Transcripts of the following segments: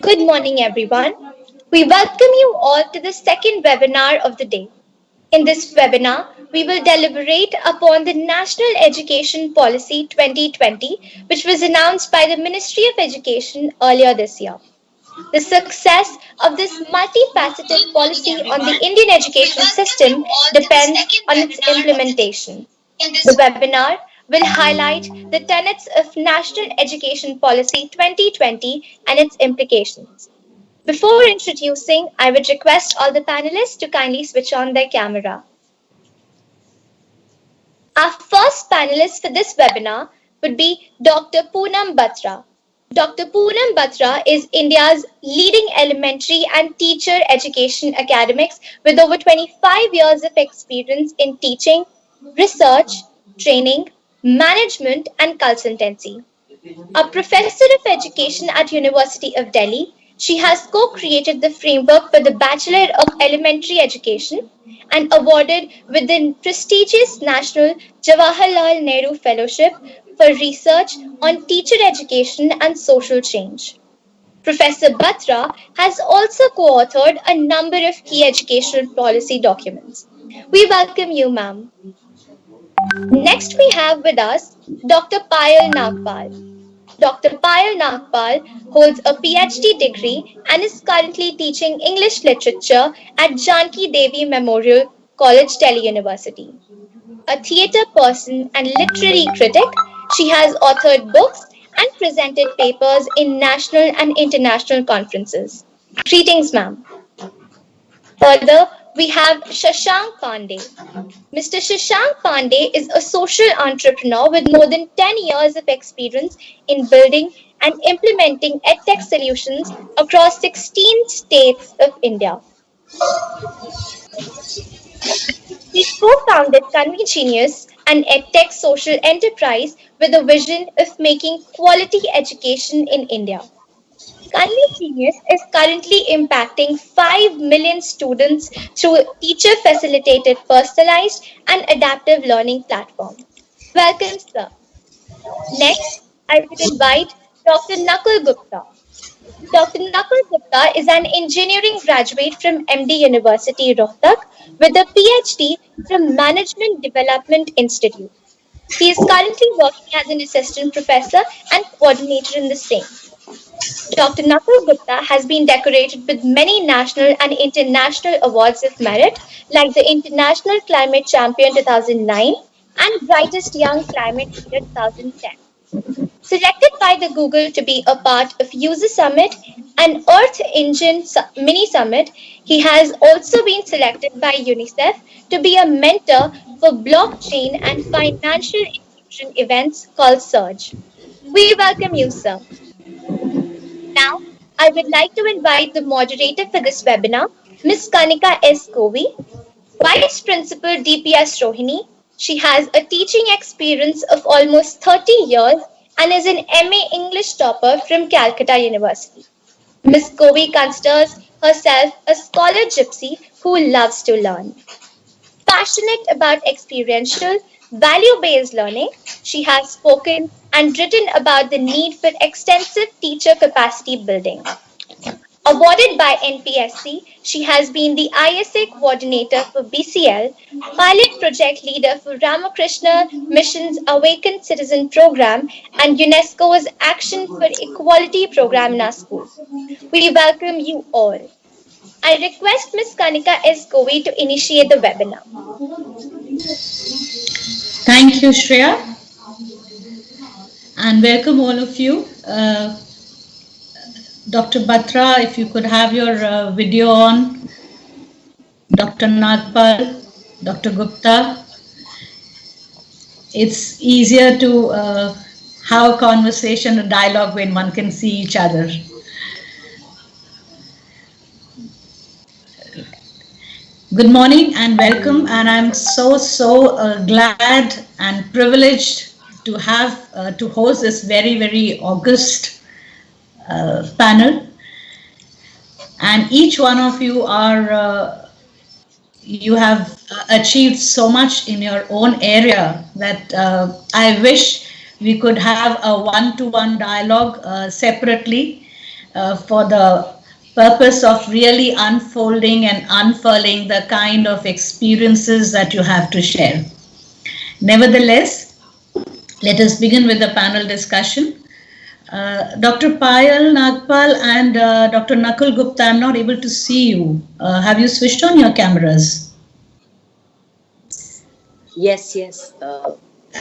Good morning, everyone. We welcome you all to the second webinar of the day. In this webinar, we will deliberate upon the National Education Policy 2020, which was announced by the Ministry of Education earlier this year. The success of this multifaceted Good morning, policy on the everyone. Indian We education welcome you system all to the depends second on its webinar of the day. implementation. In The this webinar will highlight the tenets of National Education Policy 2020 and its implications. Before introducing, I would request all the panelists to kindly switch on their camera. Our first panelist for this webinar would be Dr. Poonam Batra. Dr. Poonam Batra is India's leading elementary and teacher education academics with over 25 years of experience in teaching, research, training, management, and consultancy. A professor of education at University of Delhi, she has co-created the framework for the Bachelor of Elementary Education and awarded with the prestigious National Jawaharlal Nehru Fellowship for research on teacher education and social change. Professor Batra has also co-authored a number of key educational policy documents. We welcome you, ma'am. Next, we have with us Dr. Payal Nagpal. Dr. Payal Nagpal holds a PhD degree and is currently teaching English literature at Janki Devi Memorial College, Delhi University. A theatre person and literary critic, she has authored books and presented papers in national and international conferences. Greetings, ma'am. Further, we have Shashank Pandey. Mr. Shashank Pandey is a social entrepreneur with more than 10 years of experience in building and implementing edtech solutions across 16 states of India. He co-founded Convegenius, an edtech social enterprise with a vision of making quality education in India. Convegenius is currently impacting 5 million students through a teacher-facilitated, personalized and adaptive learning platform. Welcome, sir. Next, I would invite Dr. Nakul Gupta. Dr. Nakul Gupta is an engineering graduate from MD University, Rohtak, with a PhD from Management Development Institute. He is currently working as an assistant professor and coordinator in the same. Dr. Nakul Gupta has been decorated with many national and international awards of merit, like the International Climate Champion 2009 and Brightest Young Climate Leader 2010. Selected by the Google to be a part of User Summit and Earth Engine Mini Summit, he has also been selected by UNICEF to be a mentor for blockchain and financial inclusion events called Surge. We welcome you, sir. Now, I would like to invite the moderator for this webinar, Ms. Kanika S. Kovi, Vice Principal DPS Rohini. She has a teaching experience of almost 30 years and is an MA English topper from Calcutta University. Ms. Kovi considers herself a scholar gypsy who loves to learn. Passionate about experiential, value-based learning, she has spoken and written about the need for extensive teacher capacity building. Awarded by NPSC, she has been the ISA coordinator for BCL, pilot project leader for Ramakrishna Mission's Awakened Citizen program, and UNESCO's Action for Equality program in our school. We welcome you all. I request Ms. Kanika S. Kovi to initiate the webinar. Thank you, Shreya, and welcome all of you. Dr. Batra, if you could have your video on. Dr. Nagpal, Dr. Gupta. It's easier to have a conversation, a dialogue when one can see each other. Good morning and welcome, and I'm so glad and privileged to have to host this very august panel, and each one of you are you have achieved so much in your own area that I wish we could have a one-to-one dialogue separately for the purpose of really unfolding and unfurling the kind of experiences that you have to share. Nevertheless, let us begin with the panel discussion. Dr. Payal Nagpal and Dr. Nakul Gupta, I'm not able to see you. Have you switched on your cameras? Yes, yes.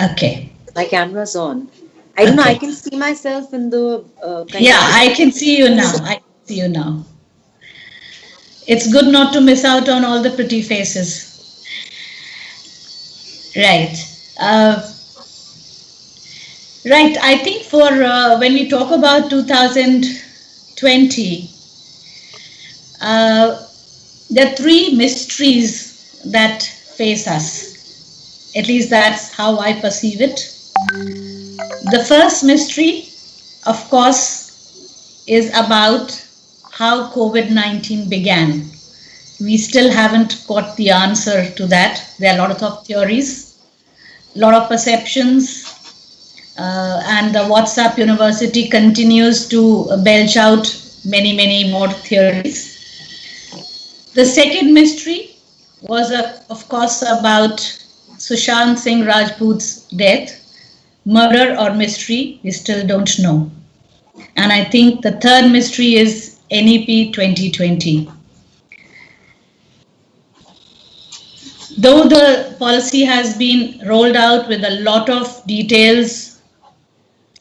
Okay. My camera's on. I don't know. I Okay. can see myself in the kind Yeah, of. I can see you now. I can see you now. It's good not to miss out on all the pretty faces. Right. Uh, right. I think for when we talk about 2020, uh, there are three mysteries that face us. At least that's how I perceive it. The first mystery, of course, is about how COVID-19 began. We still haven't got the answer to that. There are a lot of theories, a lot of perceptions, and the WhatsApp University continues to belch out many, many more theories. The second mystery was, of course, about Sushant Singh Rajput's death. Murder or mystery, we still don't know. And I think the third mystery is NEP 2020. Though the policy has been rolled out with a lot of details,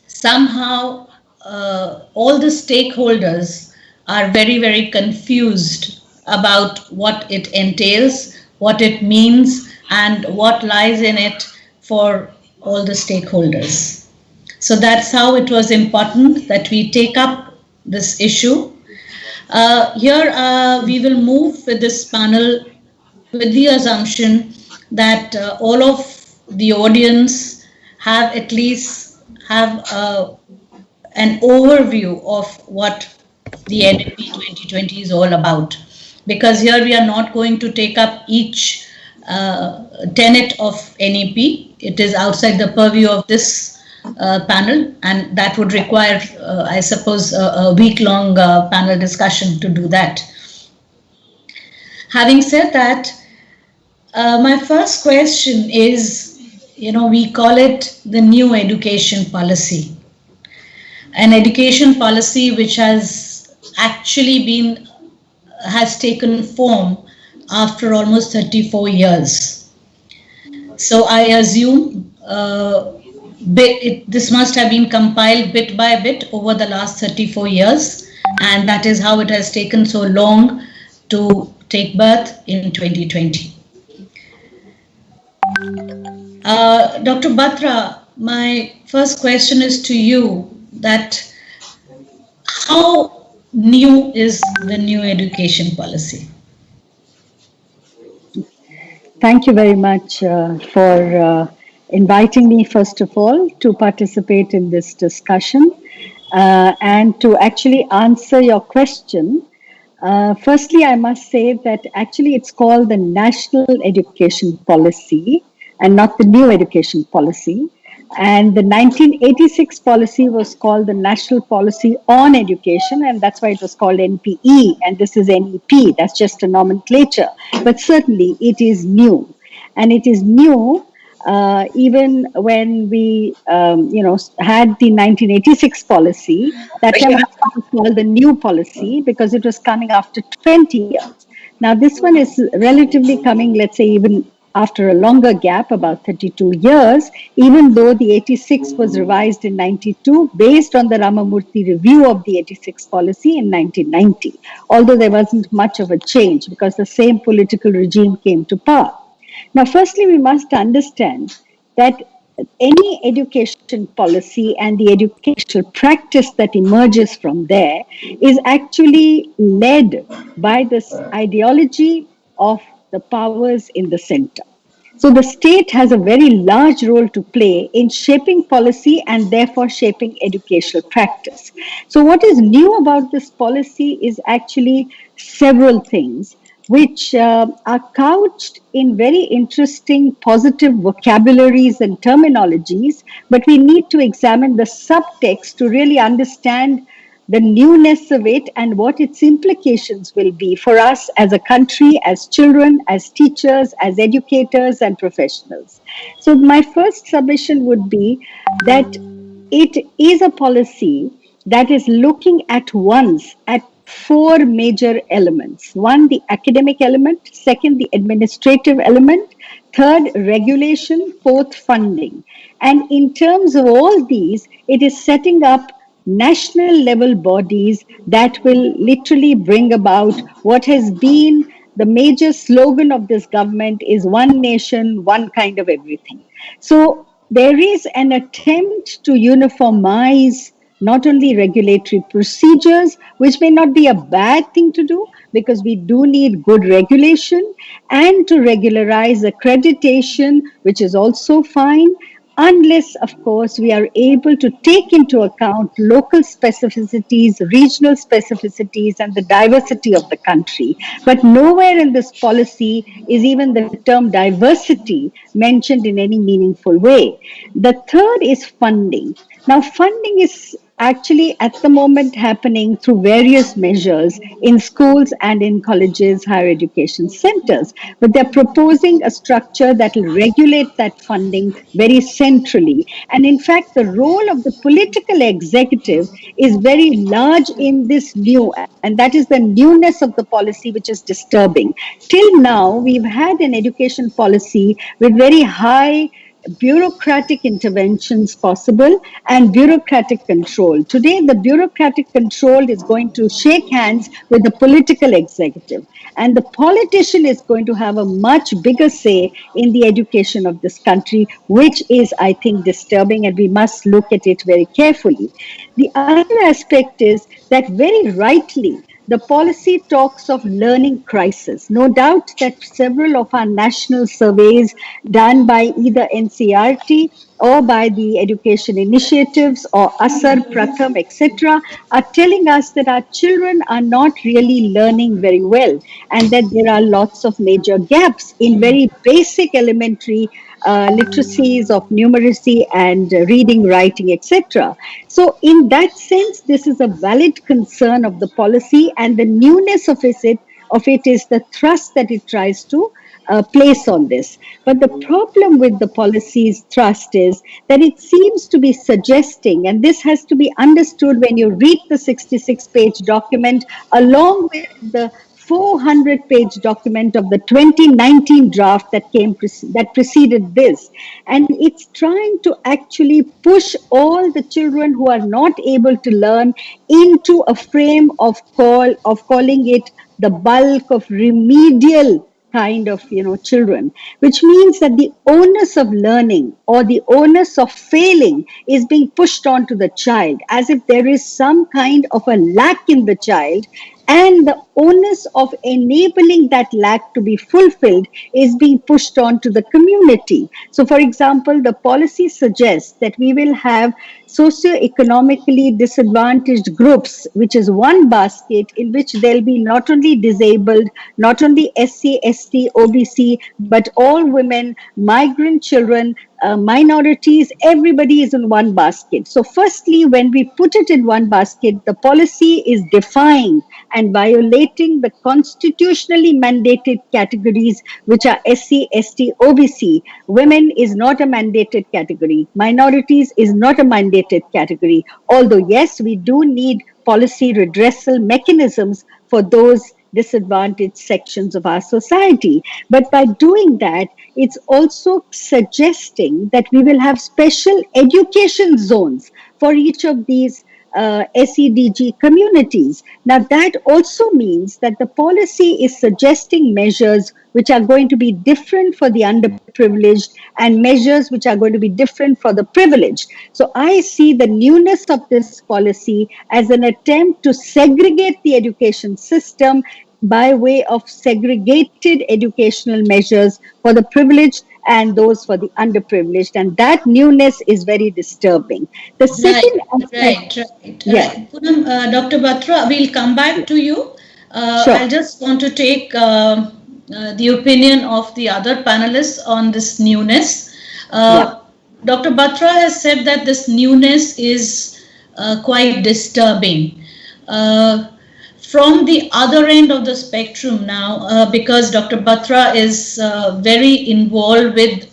somehow all the stakeholders are very, very confused about what it entails, what it means, and what lies in it for all the stakeholders. So that's how it was important that we take up this issue. Here we will move with this panel with the assumption that all of the audience have at least have an overview of what the NEP 2020 is all about. Because here we are not going to take up each tenet of NEP. It is outside the purview of this panel, and that would require, I suppose, a week-long panel discussion to do that. Having said that, my first question is, we call it the new education policy. An education policy which has taken form after almost 34 years. So I assume this must have been compiled bit by bit over the last 34 years, and that is how it has taken so long to take birth in 2020. Dr. Batra, my first question is to you, that how new is the new education policy? Thank you very much for inviting me, first of all, to participate in this discussion and to actually answer your question. Firstly, I must say that actually it's called the National Education Policy and not the New Education Policy. And the 1986 policy was called the National Policy on Education, and that's why it was called NPE, and this is NEP. That's just a nomenclature. But certainly it is new. And it is new even when we, had the 1986 policy. That time it was called the new policy because it was coming after 20 years. Now, this one is relatively coming, let's say, even after a longer gap, about 32 years, even though the 86 was revised in 92 based on the Ramamurthy review of the 86 policy in 1990, although there wasn't much of a change because the same political regime came to power. Now, firstly, we must understand that any education policy and the educational practice that emerges from there is actually led by this ideology of the powers in the center. So the state has a very large role to play in shaping policy and therefore shaping educational practice. So what is new about this policy is actually several things. which are couched in very interesting positive vocabularies and terminologies, but we need to examine the subtext to really understand the newness of it and what its implications will be for us as a country, as children, as teachers, as educators, and professionals. So, my first submission would be that it is a policy that is looking at once at four major elements. One, the academic element; second, the administrative element; third, regulation; fourth, funding. And in terms of all these, it is setting up national level bodies that will literally bring about what has been the major slogan of this government is one nation, one kind of everything. So there is an attempt to uniformize not only regulatory procedures, which may not be a bad thing to do because we do need good regulation, and to regularize accreditation, which is also fine, unless, of course, we are able to take into account local specificities, regional specificities, and the diversity of the country. But nowhere in this policy is even the term diversity mentioned in any meaningful way. The third is funding. Now, funding is actually at the moment happening through various measures in schools and in colleges, higher education centers. But they're proposing a structure that will regulate that funding very centrally. And in fact, the role of the political executive is very large in this new, and that is the newness of the policy, which is disturbing. Till now, we've had an education policy with very high bureaucratic interventions possible and bureaucratic control. Today, the bureaucratic control is going to shake hands with the political executive. And the politician is going to have a much bigger say in the education of this country, which is, I think, disturbing, and we must look at it very carefully. The other aspect is that very rightly, the policy talks of learning crisis. No doubt that several of our national surveys done by either NCRT or by the education initiatives or ASAR, Pratham, etc., are telling us that our children are not really learning very well and that there are lots of major gaps in very basic elementary literacies of numeracy and reading, writing, etc. So, in that sense, this is a valid concern of the policy, and the newness of it is the thrust that it tries to place on this. But the problem with the policy's thrust is that it seems to be suggesting, and this has to be understood when you read the 66-page document along with the 400-page document of the 2019 draft that preceded this, and it's trying to actually push all the children who are not able to learn into a frame of calling it the bulk of remedial kind of children, which means that the onus of learning or the onus of failing is being pushed onto the child as if there is some kind of a lack in the child, and the onus of enabling that lack to be fulfilled is being pushed on to the community. So, for example, the policy suggests that we will have socio-economically disadvantaged groups, which is one basket in which there'll be not only disabled, not only SC, ST, OBC, but all women, migrant children, minorities, everybody is in one basket. So, firstly, when we put it in one basket, the policy is defying and violating the constitutionally mandated categories, which are SC, ST, OBC. Women is not a mandated category. Minorities is not a mandated category. Although, yes, we do need policy redressal mechanisms for those disadvantaged sections of our society. But by doing that, it's also suggesting that we will have special education zones for each of these SEDG communities. Now, that also means that the policy is suggesting measures which are going to be different for the underprivileged and measures which are going to be different for the privileged. So, I see the newness of this policy as an attempt to segregate the education system by way of segregated educational measures for the privileged and those for the underprivileged, and that newness is very disturbing. The second aspect, Right. yeah. Poonam, Dr. Batra, we'll come back to you. Sure. I'll just want to take the opinion of the other panelists on this newness. Yeah. Dr. Batra has said that this newness is quite disturbing. Uh, from the other end of the spectrum now, because Dr. Batra is very involved with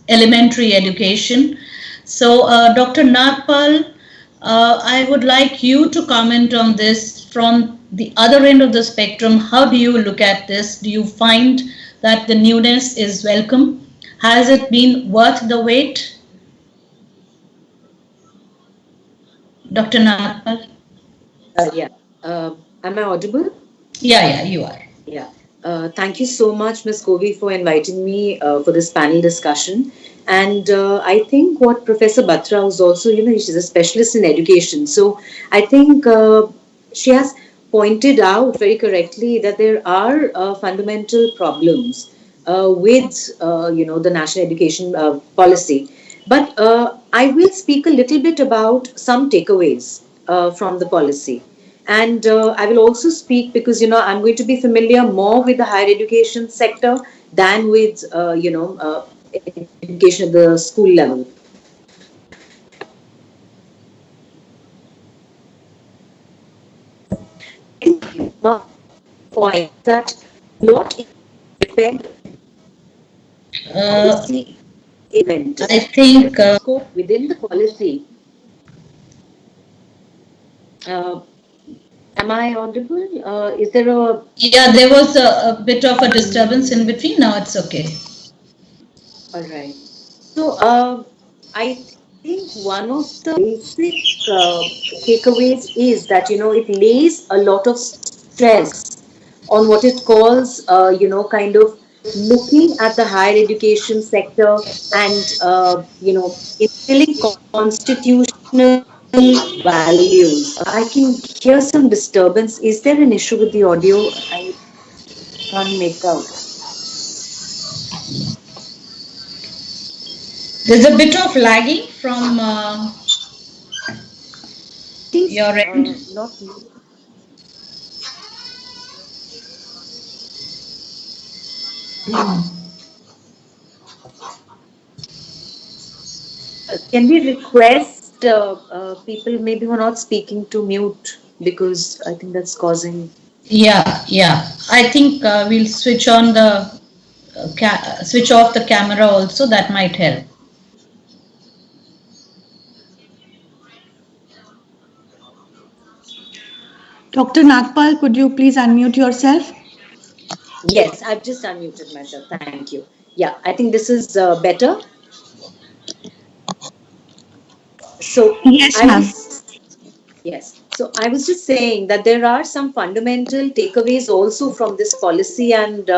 elementary education. So, Dr. Nagpal, I would like you to comment on this from the other end of the spectrum. How do you look at this? Do you find that the newness is welcome? Has it been worth the wait? Dr. Nagpal? Yeah. Am I audible? Yeah, yeah, you are. Yeah. Thank you so much, Ms. Kovi, for inviting me for this panel discussion. And I think what Professor Batra was also, she's a specialist in education. So I think she has pointed out very correctly that there are fundamental problems with, the national education policy. But I will speak a little bit about some takeaways from the policy. And I will also speak because, I'm going to be familiar more with the higher education sector than with, education at the school level. Point that not depend Uh, policy event I think, scope within the policy. Uh, am I audible? Is there a yeah, there was a bit of a disturbance in between. Now it's okay. all right? So, I think one of the basic takeaways is that it lays a lot of stress on what it calls kind of looking at the higher education sector and instilling constitutional values. I can hear some disturbance. Is there an issue with the audio? I can't make out. There's a bit of lagging from your end. Not. Can we request people maybe who are not speaking to mute because I think that's causing. Yeah, yeah. I think we'll switch on the switch off the camera also. That might help. Dr. Nagpal, could you please unmute yourself? Yes, I've just unmuted myself. Thank you. Yeah, I think this is better. So Yes, I ma'am. was Yes. So I was just saying that there are some fundamental takeaways also from this policy, and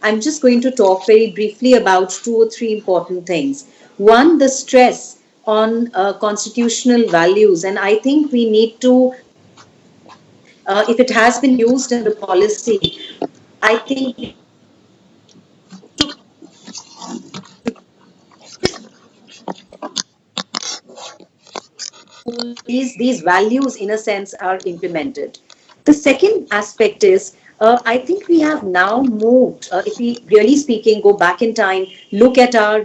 I'm just going to talk very briefly about two or three important things. One, the stress on constitutional values, and I think we need to, if it has been used in the policy, I think these values in a sense are implemented. The second aspect is I think we have now moved, if we really speaking go back in time, look at our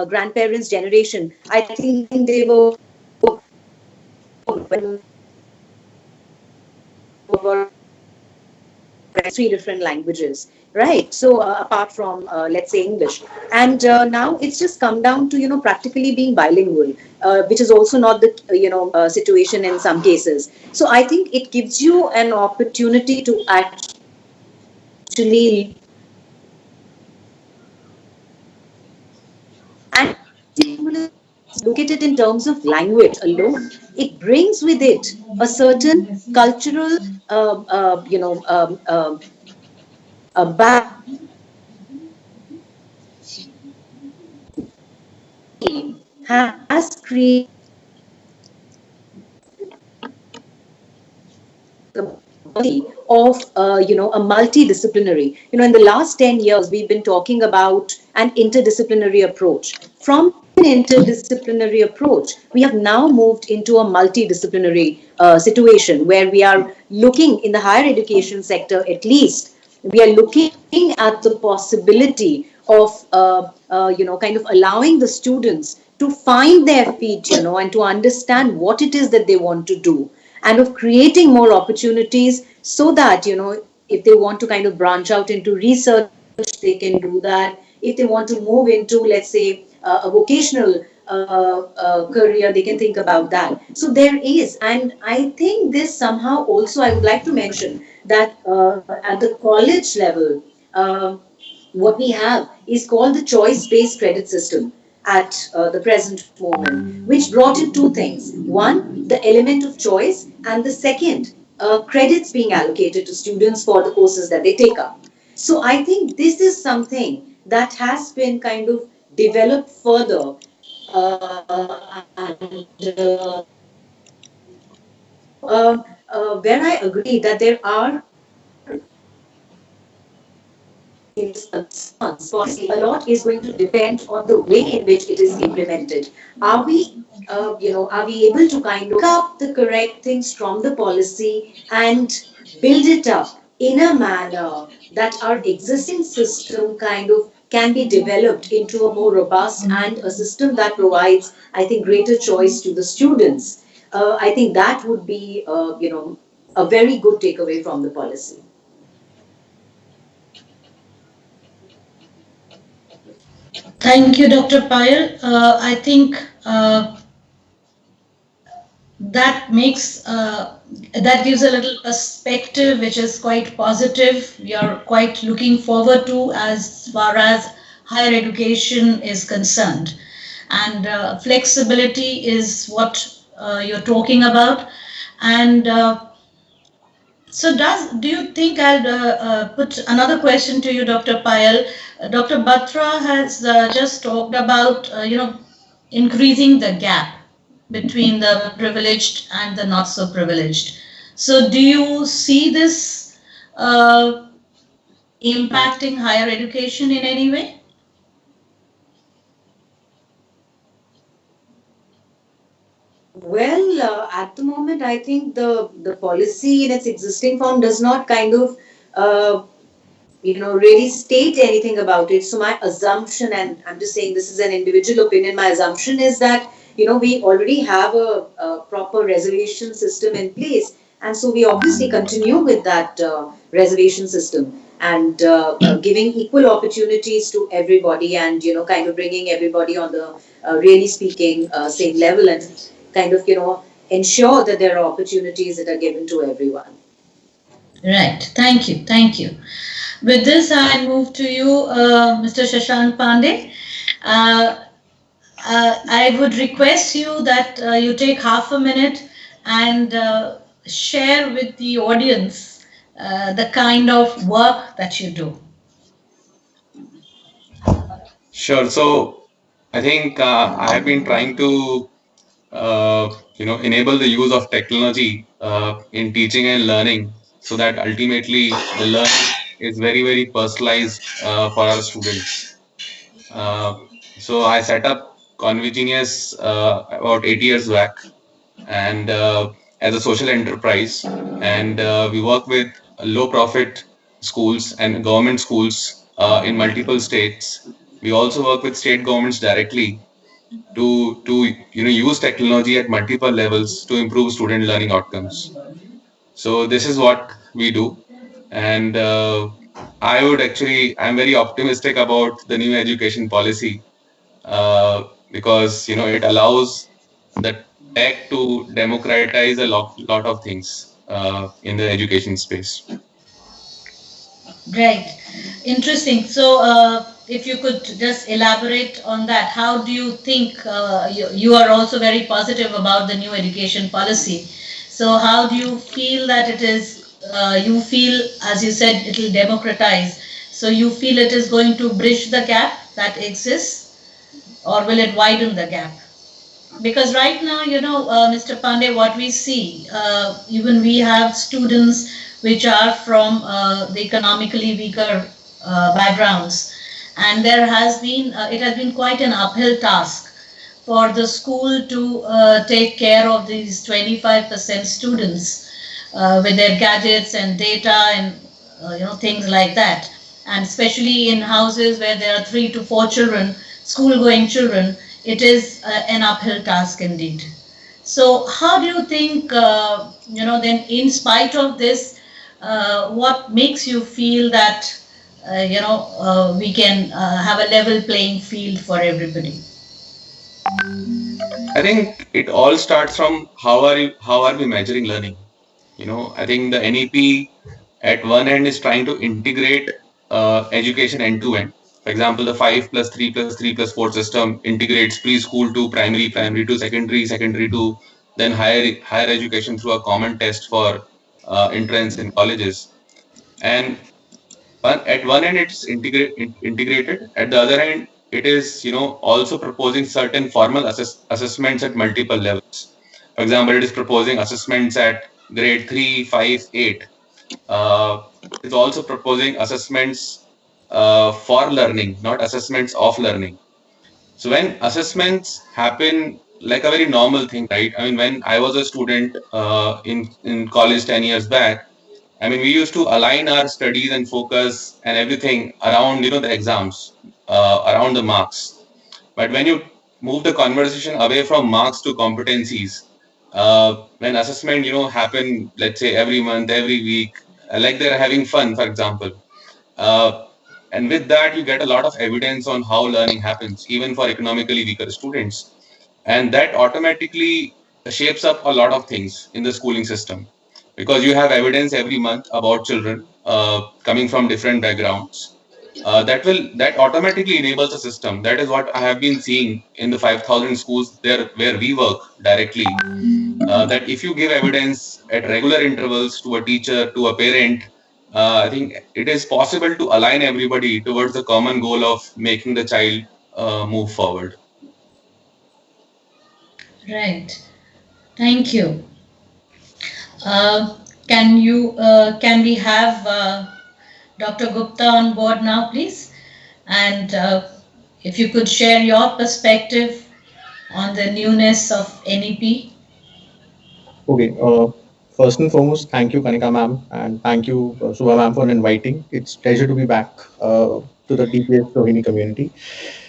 grandparents generation, I think they were three different languages, right? So apart from let's say English, and now it's just come down to practically being bilingual, which is also not the situation in some cases. So I think it gives you an opportunity to actually and look at it in terms of language alone. It brings with it a certain cultural, back has created of a multidisciplinary. In the last 10 years we've been talking about an interdisciplinary approach from interdisciplinary approach. We have now moved into a multidisciplinary situation where we are looking in the higher education sector, at least, we are looking at the possibility of, kind of allowing the students to find their feet, and to understand what it is that they want to do, and of creating more opportunities so that, if they want to kind of branch out into research, they can do that. If they want to move into, let's say, a vocational career, they can think about that. So there is, and I think this somehow also, I would like to mention that at the college level, uh, what we have is called the choice based credit system at the present moment, which brought in two things. One, the element of choice, and the second, credits being allocated to students for the courses that they take up. So I think this is something that has been kind of developed further. And where I agree that there are concerns, policy, a lot is going to depend on the way in which it is implemented. Are we, are we able to kind of pick up the correct things from the policy and build it up in a manner that our existing system kind of can be developed into a more robust and a system that provides, I think, greater choice to the students. I think that would be, a very good takeaway from the policy. Thank you, Dr. Payal. I think that makes that gives a little perspective which is quite positive. We are quite looking forward to as far as higher education is concerned, and flexibility is what you're talking about. And so, do you think I'll put another question to you, Dr. Payal? Dr. Batra has just talked about increasing the gap between the privileged and the not so privileged. So, do you see this impacting higher education in any way? Well, at the moment, I think the policy in its existing form does not kind of, really state anything about it. So my assumption, and I'm just saying this is an individual opinion, my assumption is that, we already have a proper reservation system in place, and so we obviously continue with that reservation system, and giving equal opportunities to everybody, and kind of bringing everybody on the really speaking same level, and kind of ensure that there are opportunities that are given to everyone. Right. Thank you. Thank you. With this, I move to you, Mr. Shashank Pandey. I would request you that you take half a minute and share with the audience the kind of work that you do. Sure. So I think I have been trying to, enable the use of technology in teaching and learning, so that ultimately the learning is very, very personalized for our students. Uh, so I set up Convigenius about 8 years back, and as a social enterprise, and we work with low profit schools and government schools in multiple states. We also work with state governments directly to use technology at multiple levels to improve student learning outcomes. So this is what we do, and I'm very optimistic about the new education policy, because it allows the tech to democratize a lot of things in the education space. Right. Interesting. So, if you could just elaborate on that, how do you think you are also very positive about the new education policy? So, how do you feel that it is? You feel, as you said, it will democratize. So, you feel it is going to bridge the gap that exists, or will it widen the gap? Because right now, Mr. Pandey, what we see, even we have students which are from the economically weaker backgrounds, and there has been it has been quite an uphill task for the school to take care of these 25% students with their gadgets and data and things like that. And especially in houses where there are 3 to 4 children, school-going children, it is an uphill task indeed. So, how do you think, then in spite of this, what makes you feel that, we can have a level playing field for everybody? I think it all starts from how are we measuring learning? I think the NEP at one end is trying to integrate education end to end. For example, the 5+3+3+4 system integrates preschool to primary, primary to secondary, secondary to then higher education through a common test for entrance in colleges. And at one end it's integrated. At the other end, it is also proposing certain formal assessments at multiple levels. For example, it is proposing assessments at grade 3, 5, 8. It's also proposing assessments for learning, not assessments of learning. So when assessments happen like a very normal thing, right? I mean, when I was a student in college 10 years back, I mean, we used to align our studies and focus and everything around the exams, around the marks. But when you move the conversation away from marks to competencies, when assessment happen, let's say every month, every week, like they're having fun, for example, uh, and with that you get a lot of evidence on how learning happens, even for economically weaker students, and that automatically shapes up a lot of things in the schooling system, because you have evidence every month about children coming from different backgrounds. That automatically enables a system. That is what I have been seeing in the 5,000 schools there where we work directly, that if you give evidence at regular intervals to a teacher, to a parent, I think it is possible to align everybody towards the common goal of making the child move forward. Right. Thank you. Can we have Dr. Gupta on board now, please? And if you could share your perspective on the newness of NEP. Okay. First and foremost, thank you, Kanika ma'am, and thank you, Subha ma'am, for inviting. It's pleasure to be back to the TPS Rohini community.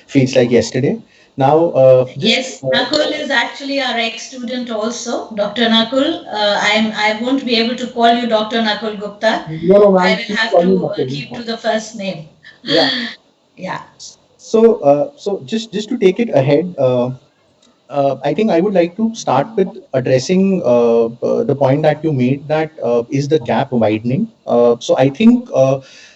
Feels like yesterday. Now, Yes, Nakul is actually our ex-student also, Dr. Nakul. I won't be able to call you Dr. Nakul Gupta. no, no, I ma'am. will Please have call me to Nakul. keep to the first name. Yeah. Yeah. So just to take it ahead, I think I would like to start with addressing the point that you made, that is the gap widening. So I think,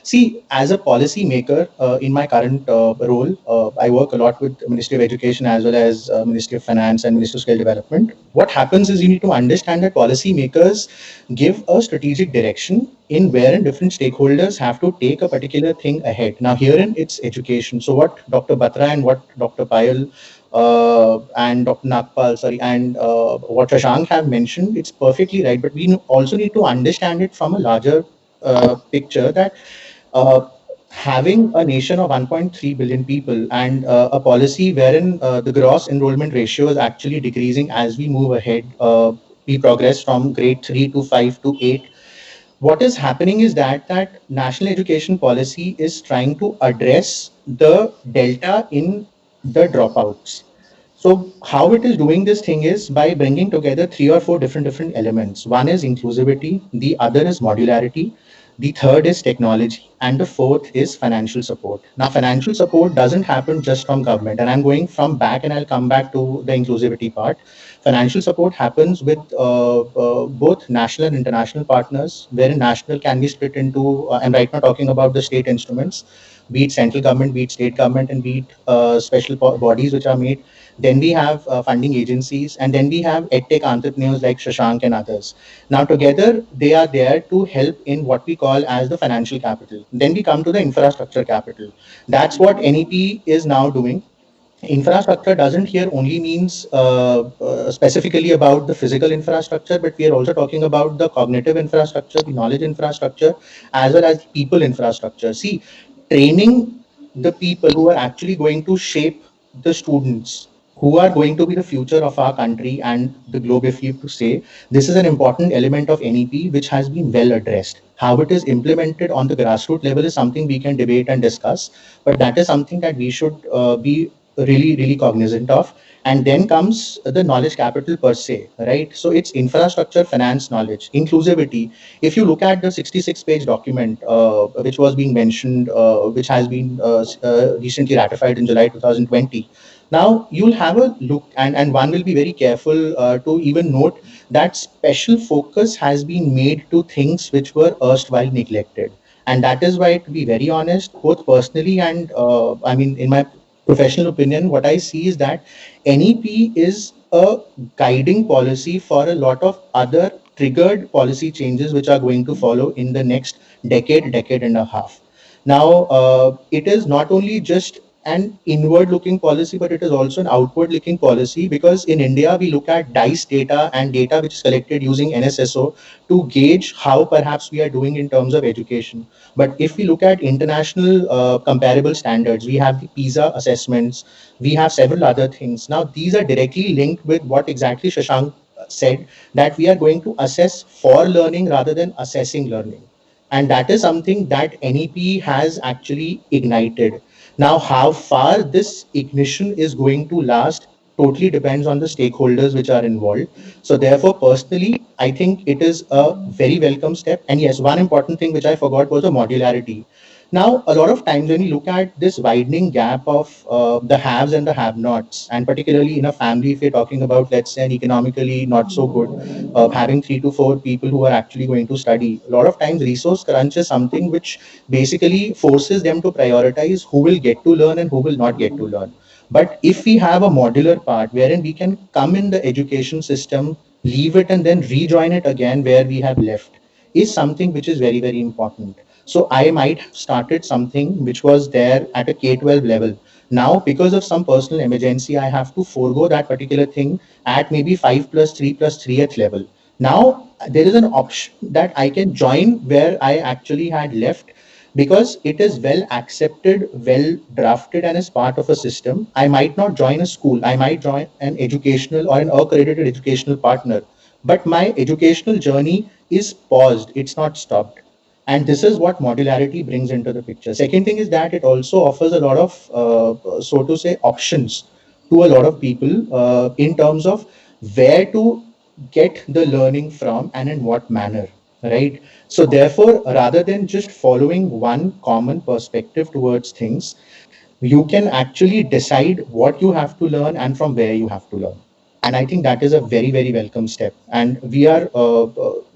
see, as a policy maker in my current role, I work a lot with the Ministry of Education as well as Ministry of Finance and Ministry of Skill Development. What happens is you need to understand that policy makers give a strategic direction in wherein different stakeholders have to take a particular thing ahead. Now, herein it's education. So what Dr. Batra and what Dr. Payal and Dr. Nagpal, sorry, and what Shashank have mentioned, it's perfectly right. But we also need to understand it from a larger picture, that uh, having a nation of 1.3 billion people and a policy wherein the gross enrollment ratio is actually decreasing as we move ahead, we progress from grade 3 to 5 to 8. What is happening is that national education policy is trying to address the delta in the dropouts. So how it is doing this thing is by bringing together three or four different elements. One is inclusivity, the other is modularity, the third is technology, and the fourth is financial support. Now, financial support doesn't happen just from government, and I'm going from back, and I'll come back to the inclusivity part. Financial support happens with both national and international partners, wherein national can be split into, I'm right now talking about the state instruments, be it central government, be it state government, and be it special bodies which are made. Then we have funding agencies, and then we have edtech entrepreneurs like Shashank and others. Now, together, they are there to help in what we call as the financial capital. Then we come to the infrastructure capital. That's what NEP is now doing. Infrastructure doesn't here only means specifically about the physical infrastructure, but we are also talking about the cognitive infrastructure, the knowledge infrastructure, as well as people infrastructure. See, training the people who are actually going to shape the students who are going to be the future of our country and the globe, if you have to say, this is an important element of NEP which has been well addressed. How it is implemented on the grassroots level is something we can debate and discuss, but that is something that we should be really, really cognizant of. And then comes the knowledge capital per se, right? So it's infrastructure, finance, knowledge, inclusivity. If you look at the 66-page document which was being mentioned, which has been recently ratified in July 2020, now you'll have a look, and one will be very careful to even note that special focus has been made to things which were erstwhile neglected. And that is why, to be very honest, both personally and I mean, in my professional opinion, what I see is that NEP is a guiding policy for a lot of other triggered policy changes which are going to follow in the next decade, decade and a half. Now, it is not only just an inward looking policy, but it is also an outward looking policy, because in India, we look at DICE data and data which is collected using NSSO to gauge how perhaps we are doing in terms of education. But if we look at international comparable standards, we have the PISA assessments, we have several other things. Now, these are directly linked with what exactly Shashank said, that we are going to assess for learning rather than assessing learning. And that is something that NEP has actually ignited. Now, how far this ignition is going to last totally depends on the stakeholders which are involved. So, therefore, personally, I think it is a very welcome step. And yes, one important thing which I forgot was the modularity. Now, a lot of times when you look at this widening gap of the haves and the have-nots, and particularly in a family, if you're talking about, let's say, an economically not so good, having 3 to 4 people who are actually going to study, a lot of times resource crunch is something which basically forces them to prioritize who will get to learn and who will not get to learn. But if we have a modular part wherein we can come in the education system, leave it, and then rejoin it again where we have left, is something which is very, very important. So I might have started something which was there at a K-12 level. Now, because of some personal emergency, I have to forego that particular thing at maybe 5 plus 3 plus 3 at level. Now, there is an option that I can join where I actually had left, because it is well accepted, well drafted, and is part of a system. I might not join a school, I might join an educational or an accredited educational partner, but my educational journey is paused, it's not stopped. And this is what modularity brings into the picture. Second thing is that it also offers a lot of, so to say, options to a lot of people in terms of where to get the learning from and in what manner, right? So therefore, rather than just following one common perspective towards things, you can actually decide what you have to learn and from where you have to learn. And I think that is a very, very welcome step. And we are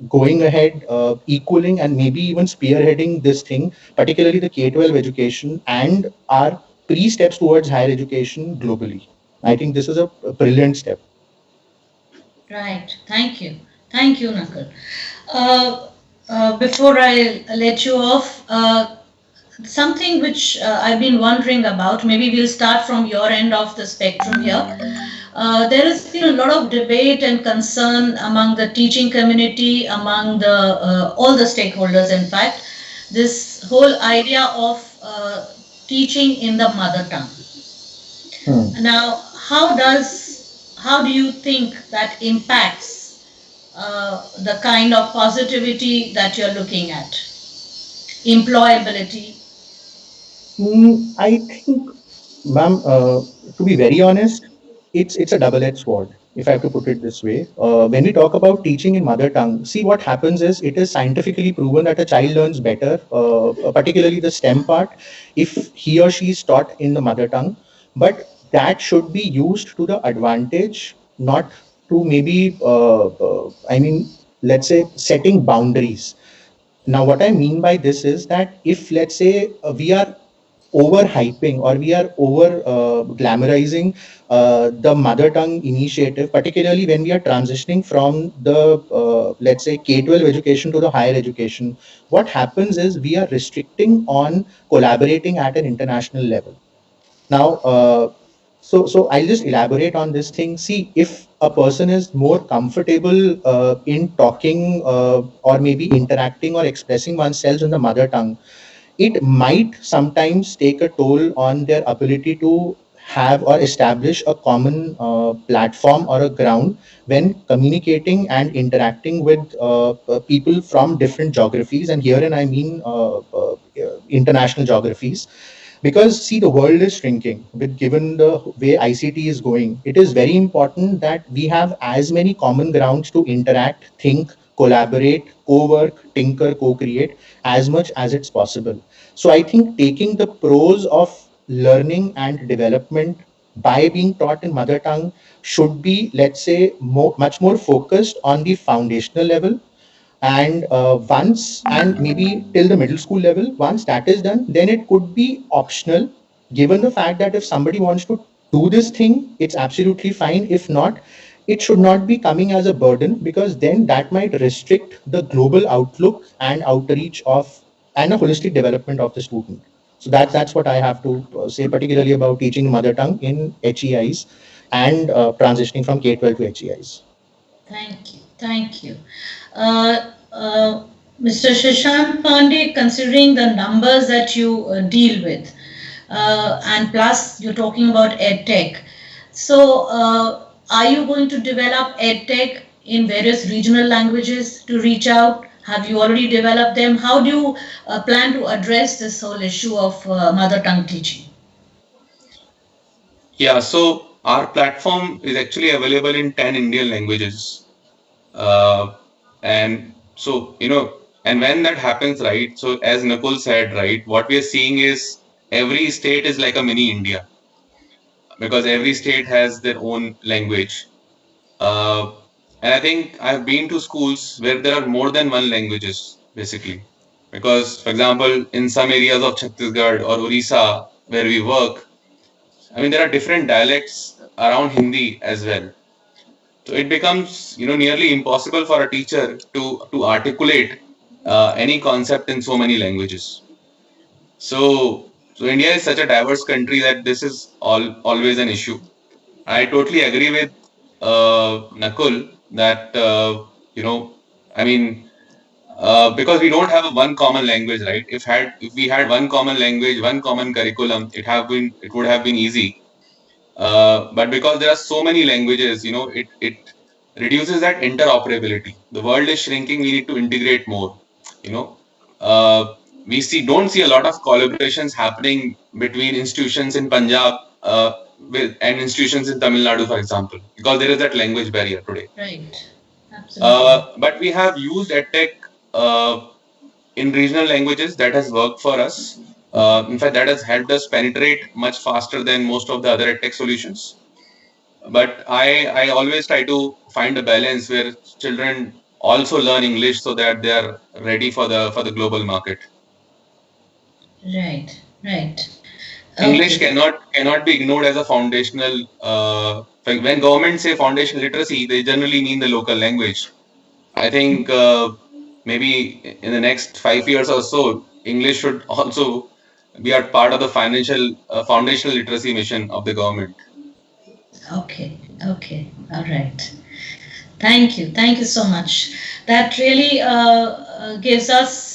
going ahead, equaling and maybe even spearheading this thing, particularly the K-12 education and our pre-steps towards higher education globally. I think this is a brilliant step. Right. Thank you. Thank you, Nakul. Before I let you off, something which I've been wondering about, maybe we'll start from your end of the spectrum here. There has been a lot of debate and concern among the teaching community, among the all the stakeholders, in fact, this whole idea of teaching in the mother tongue. Now, how do you think that impacts the kind of positivity that you're looking at? Employability? I think, ma'am, to be very honest, it's a double-edged sword, if I have to put it this way. When we talk about teaching in mother tongue, see what happens is it is scientifically proven that a child learns better, particularly the STEM part, if he or she is taught in the mother tongue. But that should be used to the advantage, not to maybe, I mean, let's say, setting boundaries. Now, what I mean by this is that if, let's say, we are overhyping or we are over glamorizing the mother tongue initiative, particularly when we are transitioning from the, let's say, K-12 education to the higher education, what happens is we are restricting on collaborating at an international level. Now, so I'll just elaborate on this thing. See, if a person is more comfortable in talking or maybe interacting or expressing oneself in the mother tongue, it might sometimes take a toll on their ability to have or establish a common platform or a ground when communicating and interacting with people from different geographies, and herein I mean international geographies. Because see, the world is shrinking with given the way ICT is going. It is very important that we have as many common grounds to interact, think, collaborate, co-work, tinker, co-create as much as it's possible. So I think taking the pros of learning and development by being taught in mother tongue should be, let's say, much more focused on the foundational level. And once, and maybe till the middle school level, once that is done, then it could be optional, given the fact that if somebody wants to do this thing, it's absolutely fine. If not, it should not be coming as a burden, because then that might restrict the global outlook and outreach of and a holistic development of the student. So that's what I have to say, particularly about teaching mother tongue in HEIs and transitioning from K-12 to HEIs. Thank you. Thank you. Uh, uh, Mr. Shashank Pandey, considering the numbers that you deal with, and plus you're talking about EdTech. So, are you going to develop EdTech in various regional languages to reach out? Have you already developed them? How do you plan to address this whole issue of mother tongue teaching? Yeah, so our platform is actually available in 10 Indian languages. Uh, and so, and when that happens, right? So, as Nakul said, right, what we are seeing is every state is like a mini India, because every state has their own language. Uh, and I think I've been to schools where there are more than one languages, basically. Because, for example, in some areas of Chhattisgarh or Orissa where we work, I mean, there are different dialects around Hindi as well. So it becomes, nearly impossible for a teacher to articulate any concept in so many languages. So India is such a diverse country that this is always an issue. I totally agree with Nakul that I mean, because we don't have a one common language, right? If we had one common language, one common curriculum, it would have been easy. But because there are so many languages, it reduces that interoperability. The world is shrinking. We need to integrate more. You know, uh, we don't see a lot of collaborations happening between institutions in Punjab and institutions in Tamil Nadu, for example, because there is that language barrier today. Right. Absolutely. But we have used edtech uh, in regional languages. That has worked for us. In fact, that has helped us penetrate much faster than most of the other edtech solutions. But I always try to find a balance where children also learn English so that they are ready for the global market. Right. Right. English Okay. cannot be ignored as a foundational. When government say foundational literacy, they generally mean the local language. I think maybe in the next 5 years or so, English should also be a part of the financial foundational literacy mission of the government. Okay. Okay. All right. Thank you. Thank you so much. That really gives us,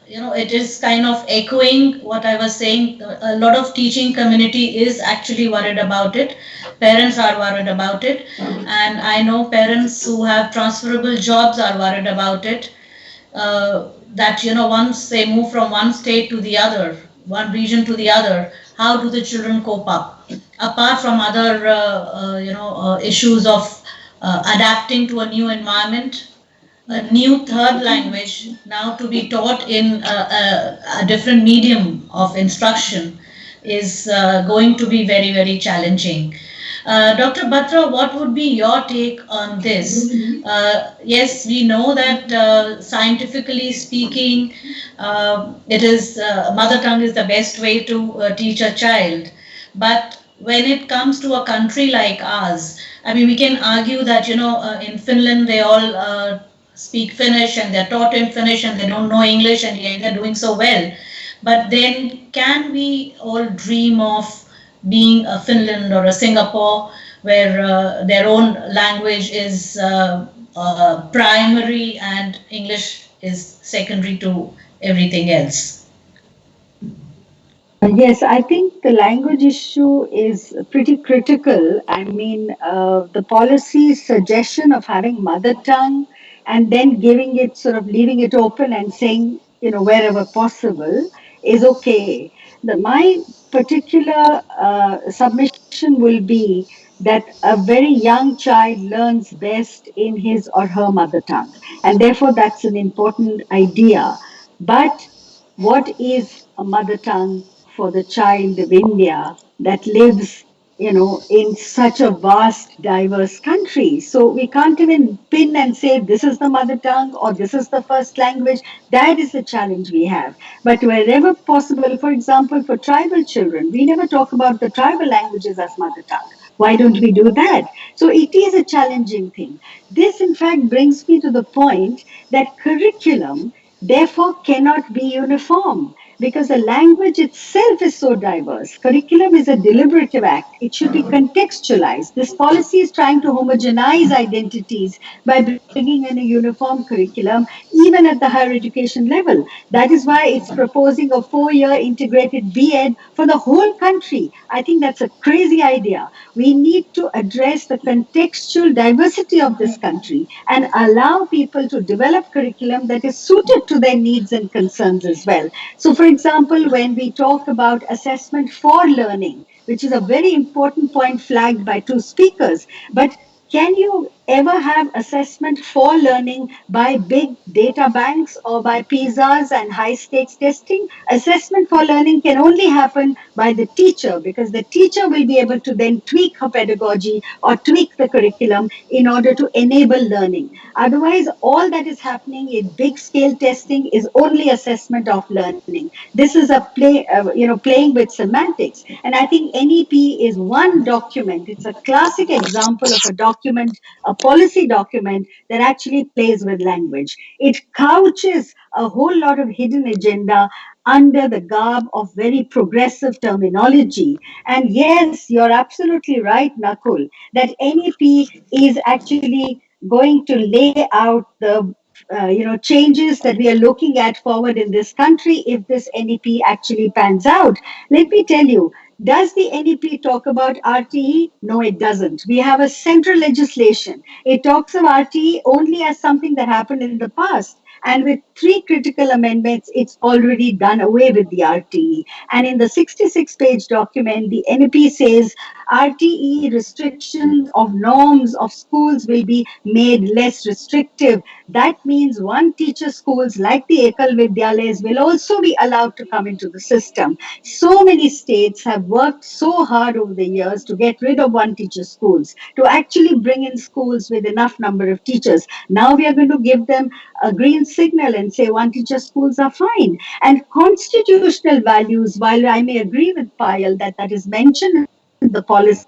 it is kind of echoing what I was saying. A lot of teaching community is actually worried about it. Parents are worried about it. And I know parents who have transferable jobs are worried about it. That, once they move from one state to the other, one region to the other, how do the children cope up? Apart from other, issues of adapting to a new environment, a new third language now to be taught in a different medium of instruction is going to be very, very challenging. Dr. Batra, what would be your take on this? Yes, we know that scientifically speaking, it is mother tongue is the best way to teach a child. But when it comes to a country like ours, I mean, we can argue that in Finland they all speak Finnish and they're taught in Finnish and they don't know English and yet they're doing so well. But then, can we all dream of being a Finland or a Singapore where their own language is primary and English is secondary to everything else? Yes, I think the language issue is pretty critical. I mean, the policy suggestion of having mother tongue and then giving it sort of leaving it open and saying, wherever possible is okay. My particular submission will be that a very young child learns best in his or her mother tongue. And therefore, that's an important idea. But what is a mother tongue for the child of India that lives, in such a vast, diverse country? So we can't even pin and say this is the mother tongue or this is the first language. That is the challenge we have. But wherever possible, for example, for tribal children, we never talk about the tribal languages as mother tongue. Why don't we do that? So it is a challenging thing. This, in fact, brings me to the point that curriculum therefore cannot be uniform because the language itself is so diverse. Curriculum is a deliberative act. It should be contextualized. This policy is trying to homogenize identities by bringing in a uniform curriculum, even at the higher education level. That is why it's proposing a 4-year integrated B.Ed for the whole country. I think that's a crazy idea. We need to address the contextual diversity of this country and allow people to develop curriculum that is suited to their needs and concerns as well. So, for example, when we talk about assessment for learning, which is a very important point flagged by two speakers, but can you ever have assessment for learning by big data banks or by PISAs and high stakes testing? Assessment for learning can only happen by the teacher because the teacher will be able to then tweak her pedagogy or tweak the curriculum in order to enable learning. Otherwise, all that is happening in big scale testing is only assessment of learning. This is a playing with semantics. And I think NEP is one document. It's a classic example of a document, a policy document that actually plays with language. It couches a whole lot of hidden agenda under the garb of very progressive terminology. And yes, you're absolutely right, Nakul, that NEP is actually going to lay out the changes that we are looking at forward in this country if this NEP actually pans out. Let me tell you, does the NEP talk about RTE? No, it doesn't. We have a central legislation. It talks of RTE only as something that happened in the past. And with three critical amendments, it's already done away with the RTE. And in the 66-page document, the NEP says RTE restrictions of norms of schools will be made less restrictive. That means one teacher schools like the Ekal Vidyalayas will also be allowed to come into the system. So many states have worked so hard over the years to get rid of one teacher schools, to actually bring in schools with enough number of teachers. Now we are going to give them a green signal and say one teacher schools are fine. And constitutional values, while I may agree with Payal that that is mentioned in the policy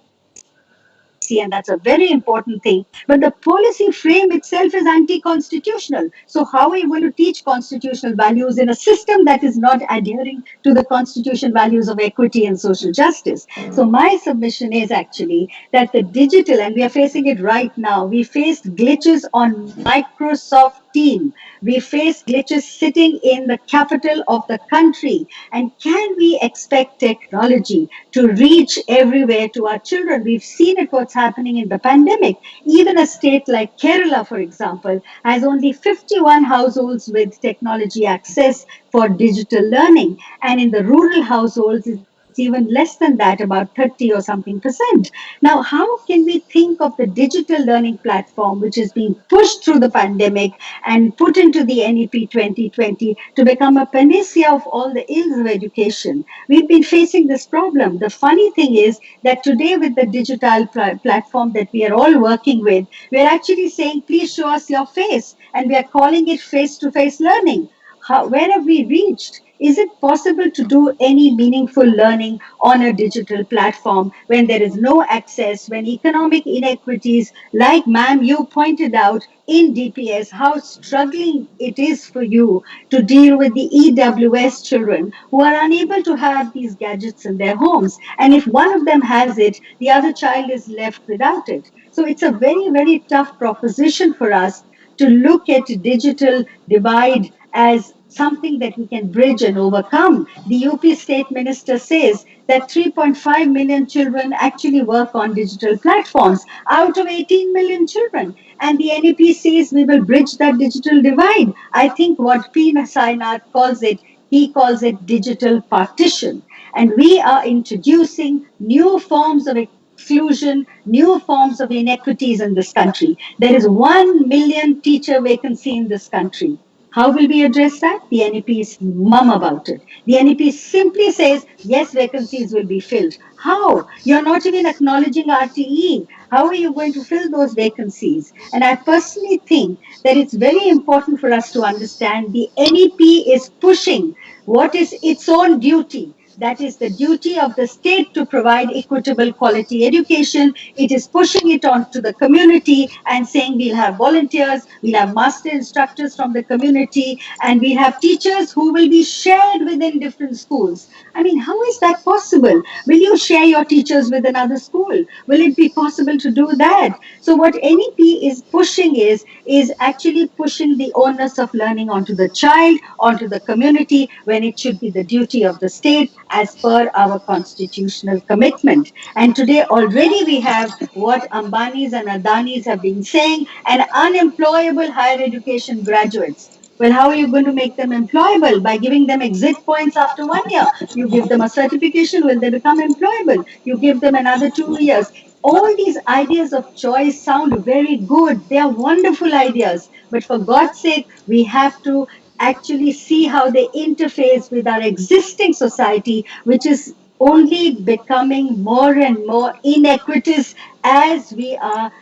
and that's a very important thing, but the policy frame itself is anti-constitutional. So how are you going to teach constitutional values in a system that is not adhering to the constitutional values of equity and social justice? So my submission is actually that the digital, and we are facing it right now, we faced glitches on Microsoft Team. We face glitches sitting in the capital of the country. And can we expect technology to reach everywhere to our children? We've seen it what's happening in the pandemic. Even a state like Kerala, for example, has only 51 households with technology access for digital learning. And in the rural households, it's even less than that, about 30 or something percent. Now, how can we think of the digital learning platform, which is being pushed through the pandemic and put into the NEP 2020 to become a panacea of all the ills of education? We've been facing this problem. The funny thing is that today, with the digital platform that we are all working with, we're actually saying, please show us your face. And we are calling it face to face learning. Where have we reached? Is it possible to do any meaningful learning on a digital platform when there is no access, when economic inequities, like ma'am, you pointed out in DPS, how struggling it is for you to deal with the EWS children who are unable to have these gadgets in their homes. And if one of them has it, the other child is left without it. So it's a very, very tough proposition for us to look at digital divide as something that we can bridge and overcome. The UP state minister says that 3.5 million children actually work on digital platforms out of 18 million children. And the NEP says we will bridge that digital divide. I think what P. Sainath calls it, he calls it digital partition. And we are introducing new forms of exclusion, new forms of inequities in this country. There is 1 million teacher vacancy in this country. How will we address that? The NEP is mum about it. The NEP simply says, yes, vacancies will be filled. How? You're not even acknowledging RTE. How are you going to fill those vacancies? And I personally think that it's very important for us to understand the NEP is pushing what is its own duty. That is the duty of the state to provide equitable quality education. It is pushing it on to the community and saying we'll have volunteers, we'll have master instructors from the community, and we have teachers who will be shared within different schools. I mean, how is that possible? Will you share your teachers with another school? Will it be possible to do that? So what NEP is pushing is actually pushing the onus of learning onto the child, onto the community, when it should be the duty of the state as per our constitutional commitment. And today already we have what Ambanis and Adanis have been saying, and unemployable higher education graduates. Well, how are you going to make them employable? By giving them exit points after 1 year. You give them a certification, will they become employable? You give them another 2 years. All these ideas of choice sound very good. They are wonderful ideas. But for God's sake, we have to actually see how they interface with our existing society, which is only becoming more and more inequitous as we are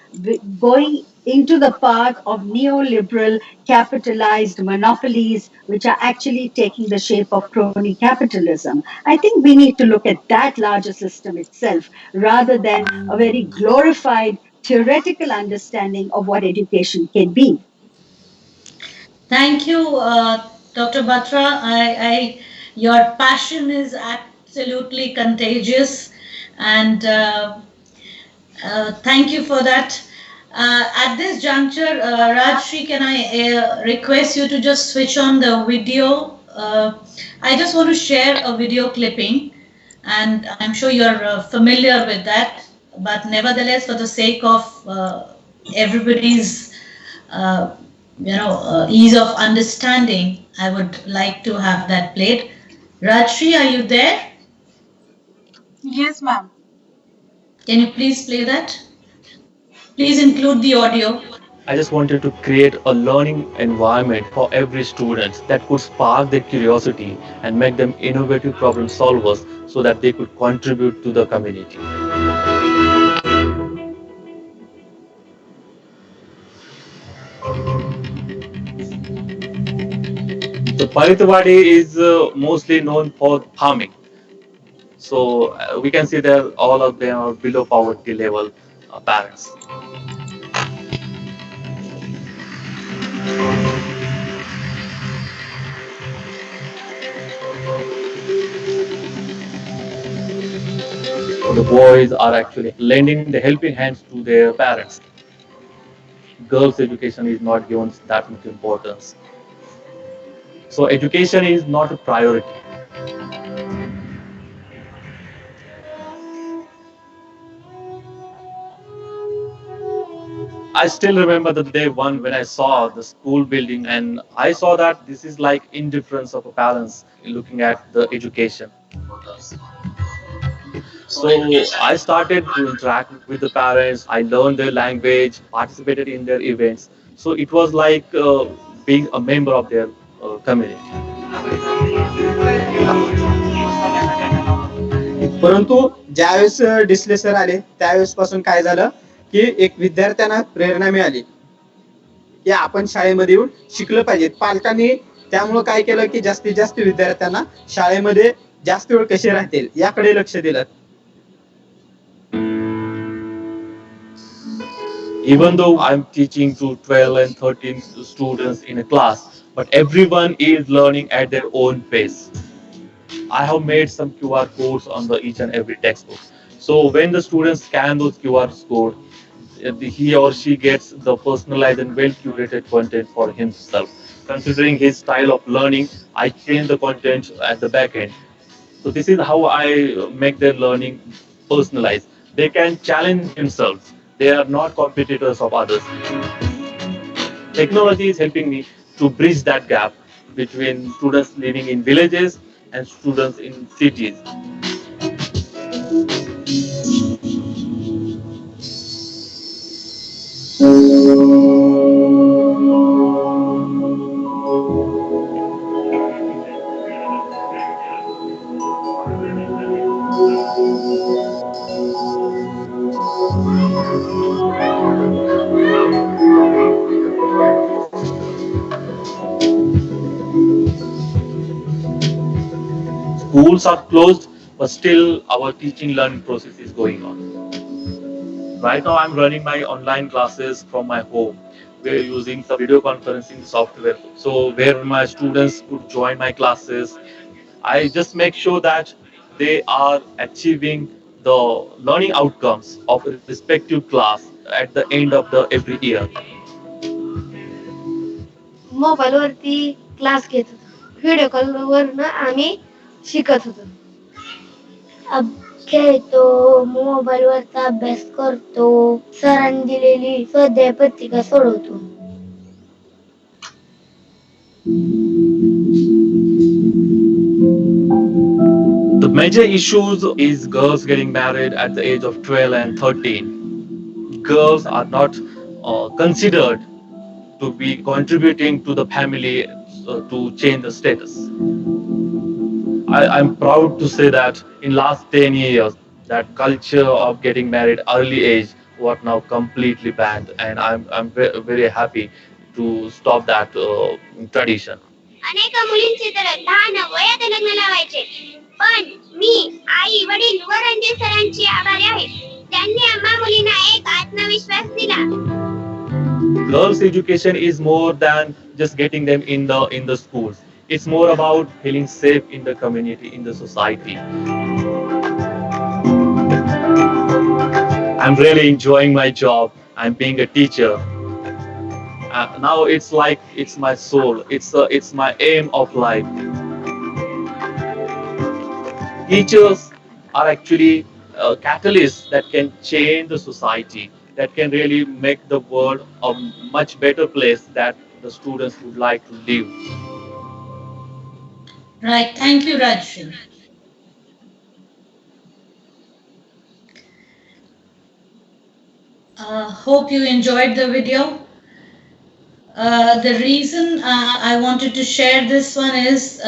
going into the path of neoliberal capitalized monopolies, which are actually taking the shape of crony capitalism. I think we need to look at that larger system itself rather than a very glorified theoretical understanding of what education can be. Thank you, Dr. Batra. Your passion is absolutely contagious, and thank you for that. At this juncture, Rajshri, can I request you to just switch on the video? I just want to share a video clipping, and I'm sure you're familiar with that, but nevertheless, for the sake of everybody's uh, ease of understanding, I would like to have that played. Rajshri, are you there? Yes, ma'am. Can you please play that? Please include the audio. I just wanted to create a learning environment for every student that could spark their curiosity and make them innovative problem solvers so that they could contribute to the community. The Paritwadi is mostly known for farming. So we can see that all of them are below poverty level parents. The boys are actually lending the helping hands to their parents. Girls' education is not given that much importance. So education is not a priority. I still remember the day one when I saw the school building and I saw that this is like indifference of a parents looking at the education. So I started to interact with the parents. I learned their language, participated in their events. So it was like being a member of their community. परंतु ज्यावेळेस Disale sir आले त्यावेळेस पासून काय झालं की एक विद्यार्थ्यांना प्रेरणा मिळाली की आपण शाळेमध्ये येऊन शिकलं पाहिजे. पालकांनी त्यामुळे काय केलं की जास्तीत जास्त विद्यार्थ्यांना शाळेमध्ये जास्त वेळ कसे राहतील याकडे लक्ष दिलं. Even though I'm teaching to 12 and 13 students in a class, but everyone is learning at their own pace. I have made some QR codes on the each and every textbook. So when the students scan those QR codes, he or she gets the personalized and well curated content for himself. considering his style of learning, I change the content at the back end. So this is how I make their learning personalized. They can challenge themselves. They are not competitors of others. Technology is helping me to bridge that gap between students living in villages and students in cities. Schools are closed, but still our teaching learning process is going on. Right now, I'm running my online classes from my home. We're using some video conferencing software. So, where my students could join my classes, I just make sure that they are achieving the learning outcomes of a respective class at the end of the every year. मोबाईलवरती class घेत होतो video कॉलवरनं आम्ही शिकत होतो खेळतो मोबाईलवरचा अभ्यास करतो सरांनी दिलेली स्वाध्याय पत्रिका सोडवतो The major issues is girls getting married at the age of 12 and 13. Girls are not considered to be contributing to the family to change the status. I'm proud to say that in last 10 years, that culture of getting married early age was now completely banned, and I'm very happy to stop that tradition. अनेक मुलींचे तर लहान वयात लग्न लावायचे पण मी आई वडील व रणजित सरांची आभारी आहे त्यांनी आम्हा मुलींना एक आत्मविश्वास दिला Girls' education is more than just getting them in the schools. It's more about feeling safe in the community, in the society. I'm really enjoying my job. I'm being a teacher. Now it's like it's my soul. It's my aim of life. Teachers are actually catalysts that can change the society, that can really make the world a much better place that the students would like to live. Right. Thank you, Rajshri. Hope you enjoyed the video. The reason I wanted to share this one is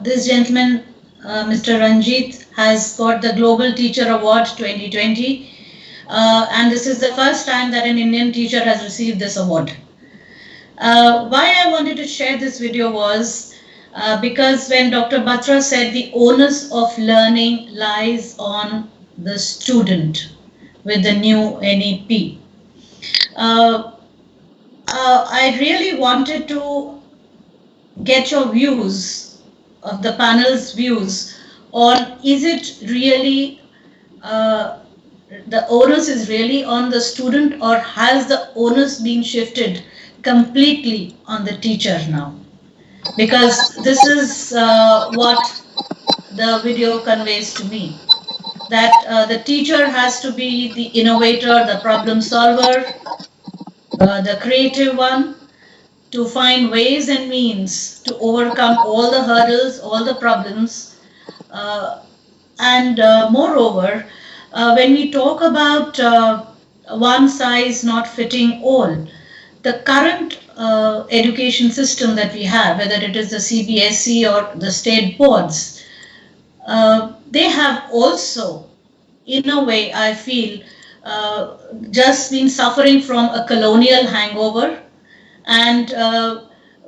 this gentleman, Mr. Ranjit, has got the Global Teacher Award 2020. And this is the first time that an Indian teacher has received this award. Why I wanted to share this video was because when Dr. Batra said the onus of learning lies on the student with the new NEP. I really wanted to get your views, of the panel's views, on is it really the onus is really on the student, or has the onus been shifted completely on the teacher now? Because this is what the video conveys to me, that the teacher has to be the innovator, the problem solver, the creative one, to find ways and means to overcome all the hurdles, all the problems. And moreover, when we talk about one size not fitting all, the current education system that we have, whether it is the CBSE or the state boards, they have also, in a way, I feel, just been suffering from a colonial hangover, and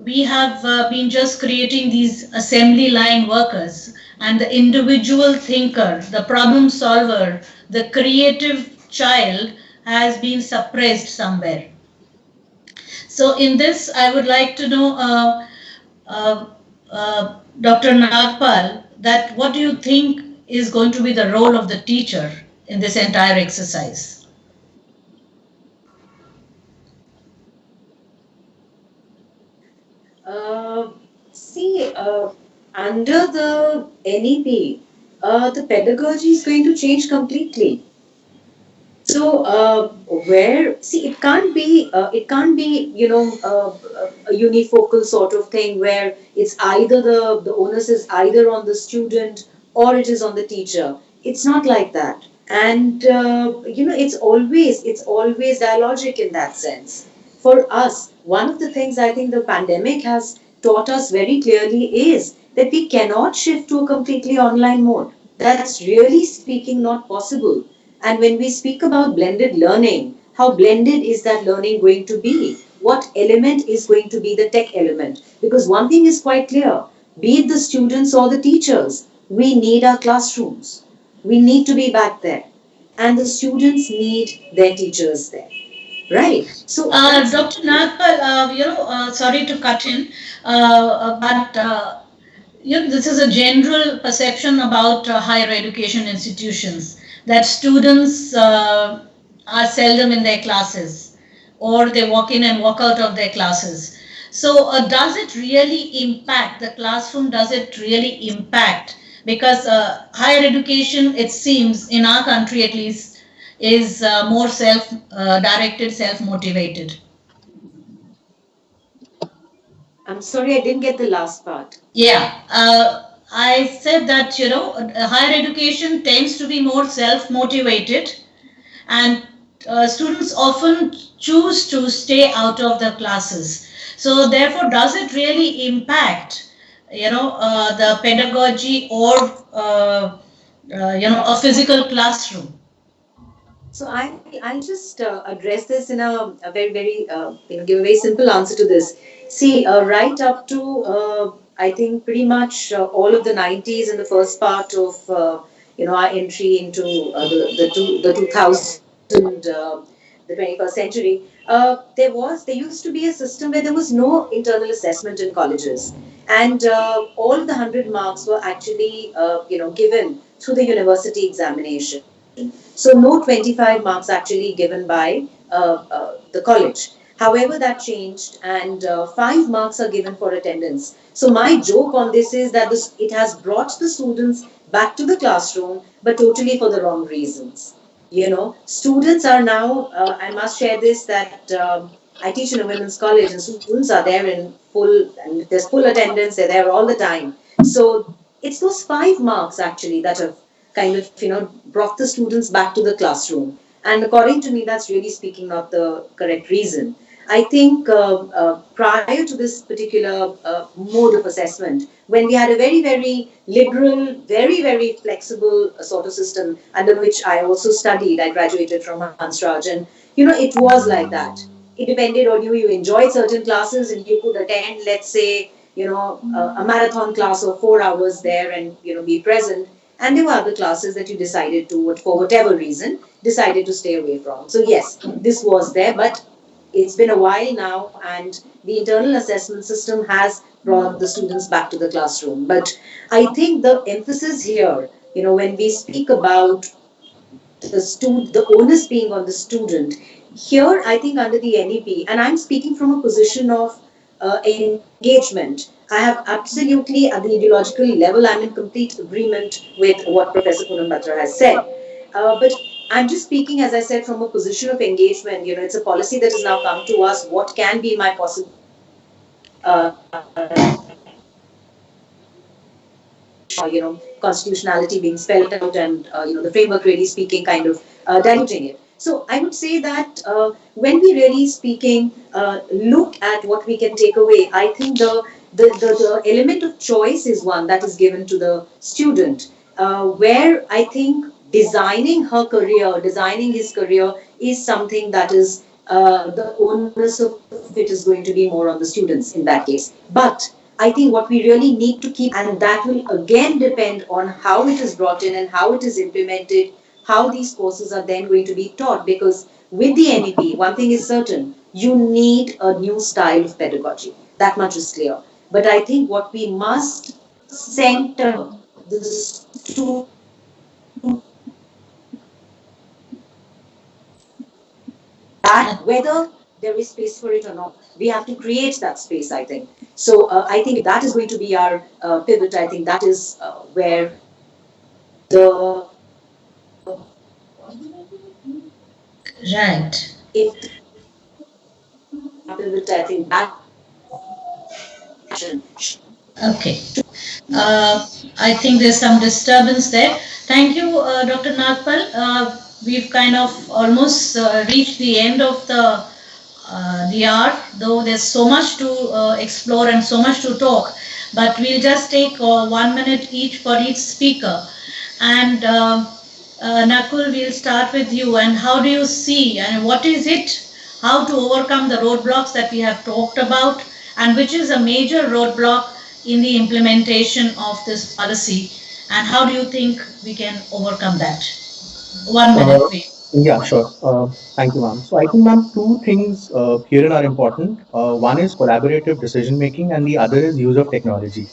we have been just creating these assembly line workers, and the individual thinker, the problem solver, the creative child has been suppressed somewhere. So in this, I would like to know, Dr. Nagpal, that what do you think is going to be the role of the teacher in this entire exercise? Uh, see, under the NEP, the pedagogy is going to change completely. So, where see it can't be a unifocal sort of thing where it's either the onus is either on the student or it is on the teacher. It's not like that, and it's always dialogic in that sense. For us, one of the things I think the pandemic has taught us very clearly is that we cannot shift to a completely online mode. That's really speaking not possible. And when we speak about blended learning, how blended is that learning going to be? What element is going to be the tech element? Because one thing is quite clear, be it the students or the teachers, we need our classrooms. We need to be back there. And the students need their teachers there. Right? So that's Dr. Nagpal, sorry to cut in, but this is a general perception about higher education institutions that students are seldom in their classes or they walk in and walk out of their classes. So, does it really impact the classroom? Does it really impact? Because higher education, it seems, in our country at least, is more self directed, self motivated. I'm sorry I didn't get the last part. Yeah, I said that higher education tends to be more self-motivated, and students often choose to stay out of the classes. So therefore, does it really impact, the pedagogy or a physical classroom? So I'll just address this in a very very give a very simple answer to this. See, right up to I think pretty much all of the 90s and the first part of our entry into the 2000 the 21st century. There used to be a system where there was no internal assessment in colleges, and all of the 100 marks were actually given through the university examination. So no 25 marks actually given by the college. However, that changed, and 5 marks are given for attendance. So my joke on this is that it has brought the students back to the classroom, but totally for the wrong reasons. Students are now. I must share this that I teach in a women's college, and students are there in full, and there's full attendance. They're there all the time. So it's those 5 marks actually that have kind of brought the students back to the classroom. And according to me, that's really speaking not the correct reason. I think prior to this particular mode of assessment, when we had a very, very liberal, very, very flexible sort of system under which I also studied, I graduated from Hansraj, and it was like that. It depended on you. You enjoyed certain classes, and you could attend, let's say, a marathon class of 4 hours there and be present. And there were other classes that you decided to, for whatever reason, decided to stay away from. So yes, this was there, but it's been a while now, and the internal assessment system has brought the students back to the classroom. But I think the emphasis here, when we speak about the onus being on the student, here I think under the NEP, and I'm speaking from a position of engagement. I have absolutely, at the ideological level, I'm in complete agreement with what Professor Poonam Batra has said. But I'm just speaking, as I said, from a position of engagement. It's a policy that has now come to us. What can be my possible constitutionality being spelled out, and the framework really speaking kind of diluting it. So I would say that when we really speaking look at what we can take away, I think the element of choice is one that is given to the student, where I think designing his career is something that is the onus of it is going to be more on the students in that case. But I think what we really need to keep, and that will again depend on how it is brought in and how it is implemented, how these courses are then going to be taught. Because with the NEP, one thing is certain, you need a new style of pedagogy. That much is clear. But I think what we must center the student that whether there is space for it or not, we have to create that space, I think. So I think if that is going to be our pivot, I think that is where the Right. if pivot, I think that Okay. I think there's some disturbance there. Thank you, Dr. Nagpal. We've kind of almost reached the end of the hour, though there's so much to explore and so much to talk. But we'll just take 1 minute each for each speaker. And Nakul, we'll start with you. And how do you see, and what is it, how to overcome the roadblocks that we have talked about, and which is a major roadblock in the implementation of this policy, and how do you think we can overcome that? 1 minute, Uh, please. yeah, sure. Thank you, ma'am. So I think, ma'am, two things herein are important. One is collaborative decision making, and the other is use of technology.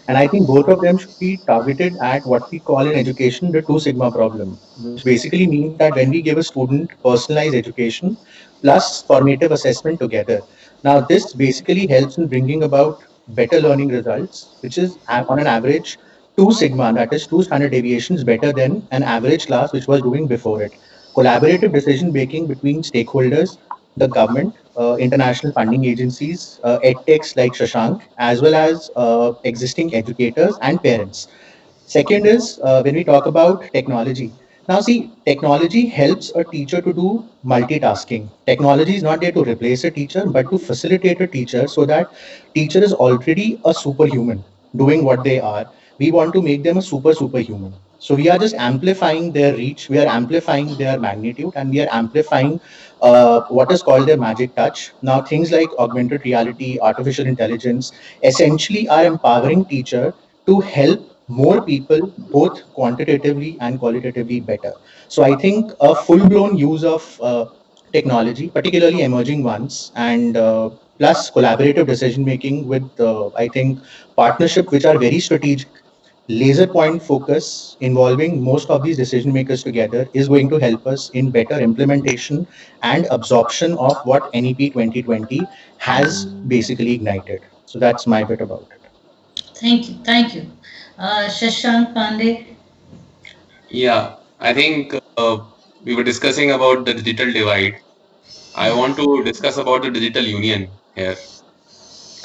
And I think both of them should be targeted at what we call in education the two sigma problem, which basically means that when we give a student personalized education plus formative assessment together. Now, this basically helps in bringing about better learning results, which is on an average 2 sigma, that is 2 standard deviations better than an average class which was doing before it. Collaborative decision making between stakeholders, the government, international funding agencies, edtechs like Shashank, as well as existing educators and parents. Second is when we talk about technology. Now, see, technology helps a teacher to do multitasking. Technology is not there to replace a teacher, but to facilitate a teacher so that teacher is already a superhuman doing what they are. We want to make them a superhuman. So we are just amplifying their reach, we are amplifying their magnitude, and we are amplifying what is called their magic touch. Now, things like augmented reality, artificial intelligence, essentially are empowering teacher to help more people both quantitatively and qualitatively better. So I think a full blown use of technology, particularly emerging ones, and plus collaborative decision making with I think partnership which are very strategic, laser point focus involving most of these decision makers together is going to help us in better implementation and absorption of what NEP 2020 has basically ignited. So that's my bit about it. Thank you. Thank you. Shashank Pandey. Yeah, I think we were discussing about the digital divide. I Yeah. want to discuss about the digital union here.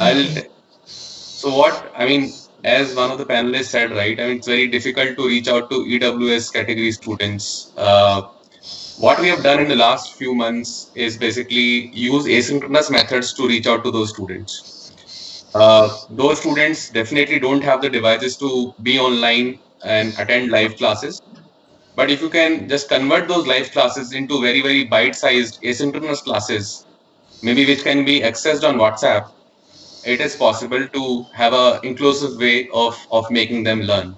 I'll Okay. so what I mean, as one of the panelists said, right? I mean, it's very difficult to reach out to EWS category students. What we have done in the last few months is basically use asynchronous methods to reach out to those students. Those students definitely don't have the devices to be online and attend live classes. But if you can just convert those live classes into very, very bite-sized asynchronous classes, maybe which can be accessed on WhatsApp, it is possible to have a inclusive way of making them learn.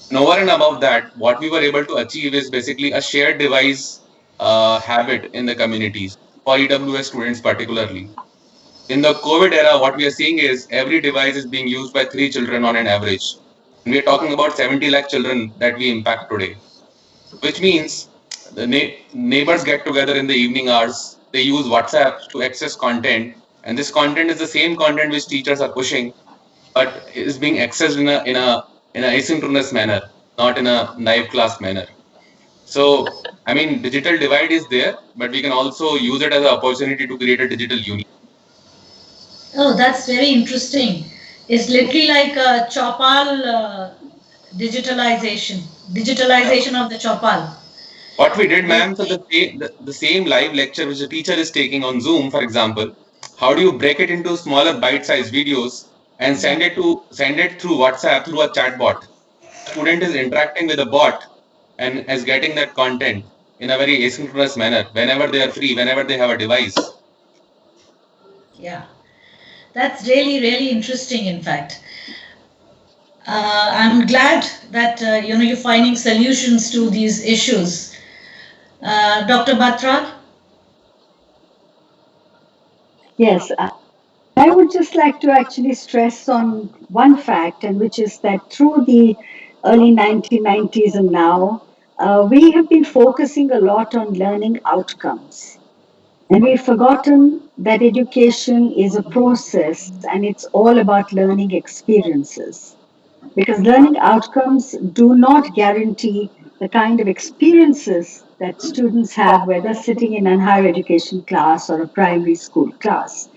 And over and above that, what we were able to achieve is basically a shared device habit in the communities for EWS students particularly. In the COVID era, what we are seeing is every device is being used by 3 children on an average. And we are talking about 70 lakh children that we impact today, which means the neighbors get together in the evening hours. They use WhatsApp to access content, and this content is the same content which teachers are pushing, but is being accessed in a asynchronous manner, not in a live class manner. So, I mean, digital divide is there, but we can also use it as an opportunity to create a digital union. Oh, that's very interesting. It's literally like a Chopal digitalization, digitalization of the Chopal. What we did, ma'am, so the same live lecture which the teacher is taking on Zoom, for example, how do you break it into smaller bite-sized videos and Yeah. send it through WhatsApp through a chatbot? Student is interacting with a bot and is getting that content in a very asynchronous manner whenever they are free, whenever they have a device. Yeah. That's really, really interesting, in fact. I'm glad that you're finding solutions to these issues. Dr. Batra? Yes, I would just like to actually stress on one fact, and which is that through the early 1990s and now, we have been focusing a lot on learning outcomes. And we've forgotten that education is a process and it's all about learning experiences. Because learning outcomes do not guarantee the kind of experiences that students have, whether sitting in a higher education class or a primary school class.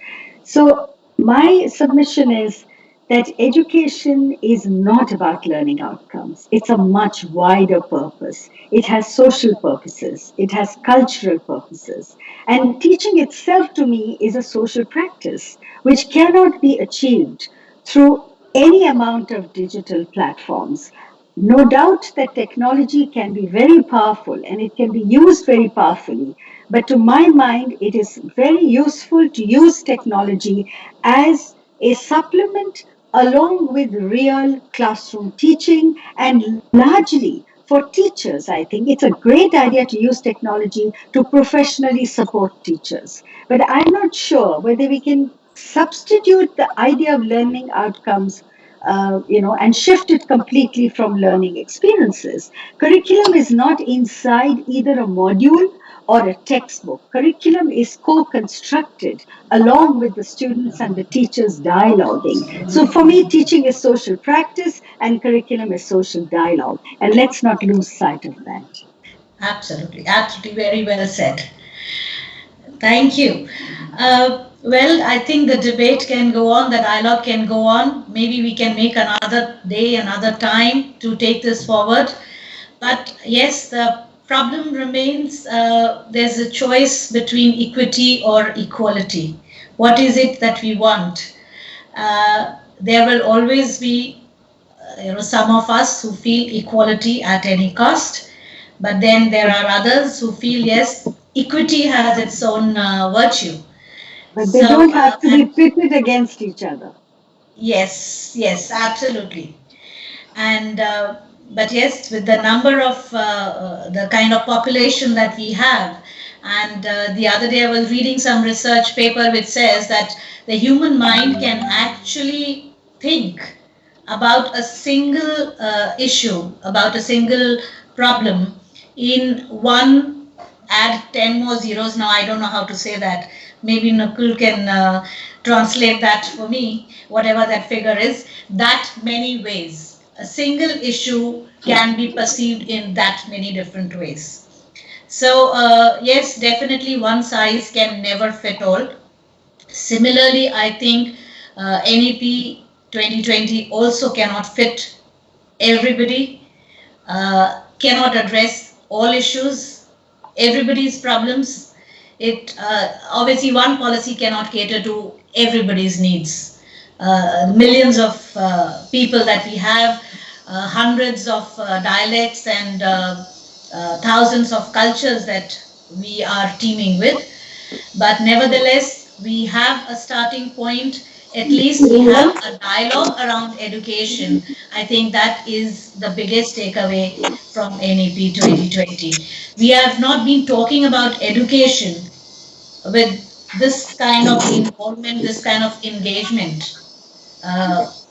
So, my submission is that education is not about learning outcomes. It's a much wider purpose. It has social purposes, it has cultural purposes. And teaching itself to me is a social practice which cannot be achieved through any amount of digital platforms. No doubt that technology can be very powerful and it can be used very powerfully. But to my mind, it is very useful to use technology as a supplement along with real classroom teaching and largely for teachers. I think it's a great idea to use technology to professionally support teachers. But I'm not sure whether we can substitute the idea of learning outcomes, and shift it completely from learning experiences. Curriculum is not inside either a module or a textbook. Curriculum is co-constructed along with the students and the teachers dialoguing. So for me, teaching is social practice and curriculum is social dialogue. And let's not lose sight of that. Absolutely, absolutely, very well said. Thank you. Well, I think the debate can go on, the dialogue can go on. Maybe we can make another day, another time to take this forward. But yes, the problem remains, there's a choice between equity or equality. What is it that we want? There will always be, some of us who feel equality at any cost, but then there are others who feel yes, equity has its own virtue. But they So, don't have to be pitted against each other. yes, yes, absolutely. And but yes, with the number of the kind of population that we have, and the other day I was reading some research paper which says that the human mind can actually think about a single issue, about a single problem in one, add 10 more zeros. Now I don't know how to say that. Maybe Nakul can translate that for me, whatever that figure is, that many ways. A single issue can be perceived in that many different ways. So, yes, definitely one size can never fit all. Similarly, I think NEP 2020 also cannot fit everybody, cannot address all issues, everybody's problems. It obviously one policy cannot cater to everybody's needs. Millions of people that we have, hundreds of dialects and thousands of cultures that we are teeming with. But nevertheless, we have a starting point. At least we have a dialogue around education. I think that is the biggest takeaway from NEP 2020. We have not been talking about education with this kind of involvement, this kind of engagement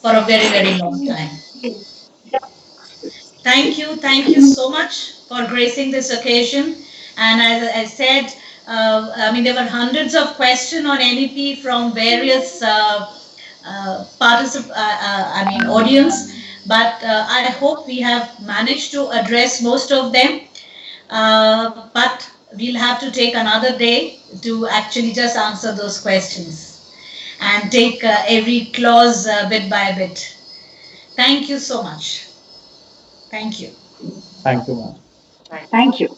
for a very, very long time. Thank you so much for gracing this occasion. And as I said, I mean, there were hundreds of questions on NEP from various audience, but I hope we have managed to address most of them. But we'll have to take another day to actually just answer those questions and take every clause bit by bit. Thank you so much. Thank you. Thank you, ma'am. Thank you.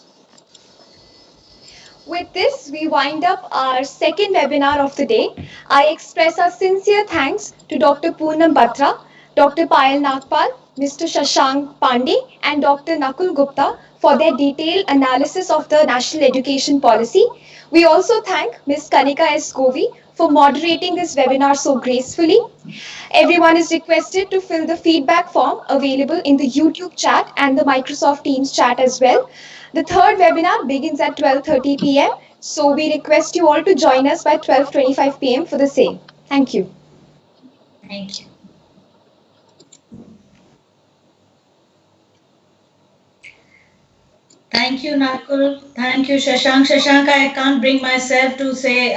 With this, we wind up our second webinar of the day. I express our sincere thanks to Dr. Poonam Batra, Dr. Payal Nagpal, Mr. Shashank Pandey, and Dr. Nakul Gupta for their detailed analysis of the National Education Policy. We also thank Ms. Kanika S. Govi for moderating this webinar so gracefully. Everyone is requested to fill the feedback form available in the YouTube chat and the Microsoft Teams chat as well. The third webinar begins at 12:30 p.m. So we request you all to join us by 12:25 p.m. for the same. Thank you. Thank you. Thank you, Nakul. Thank you, Shashank. Shashank, I can't bring myself to say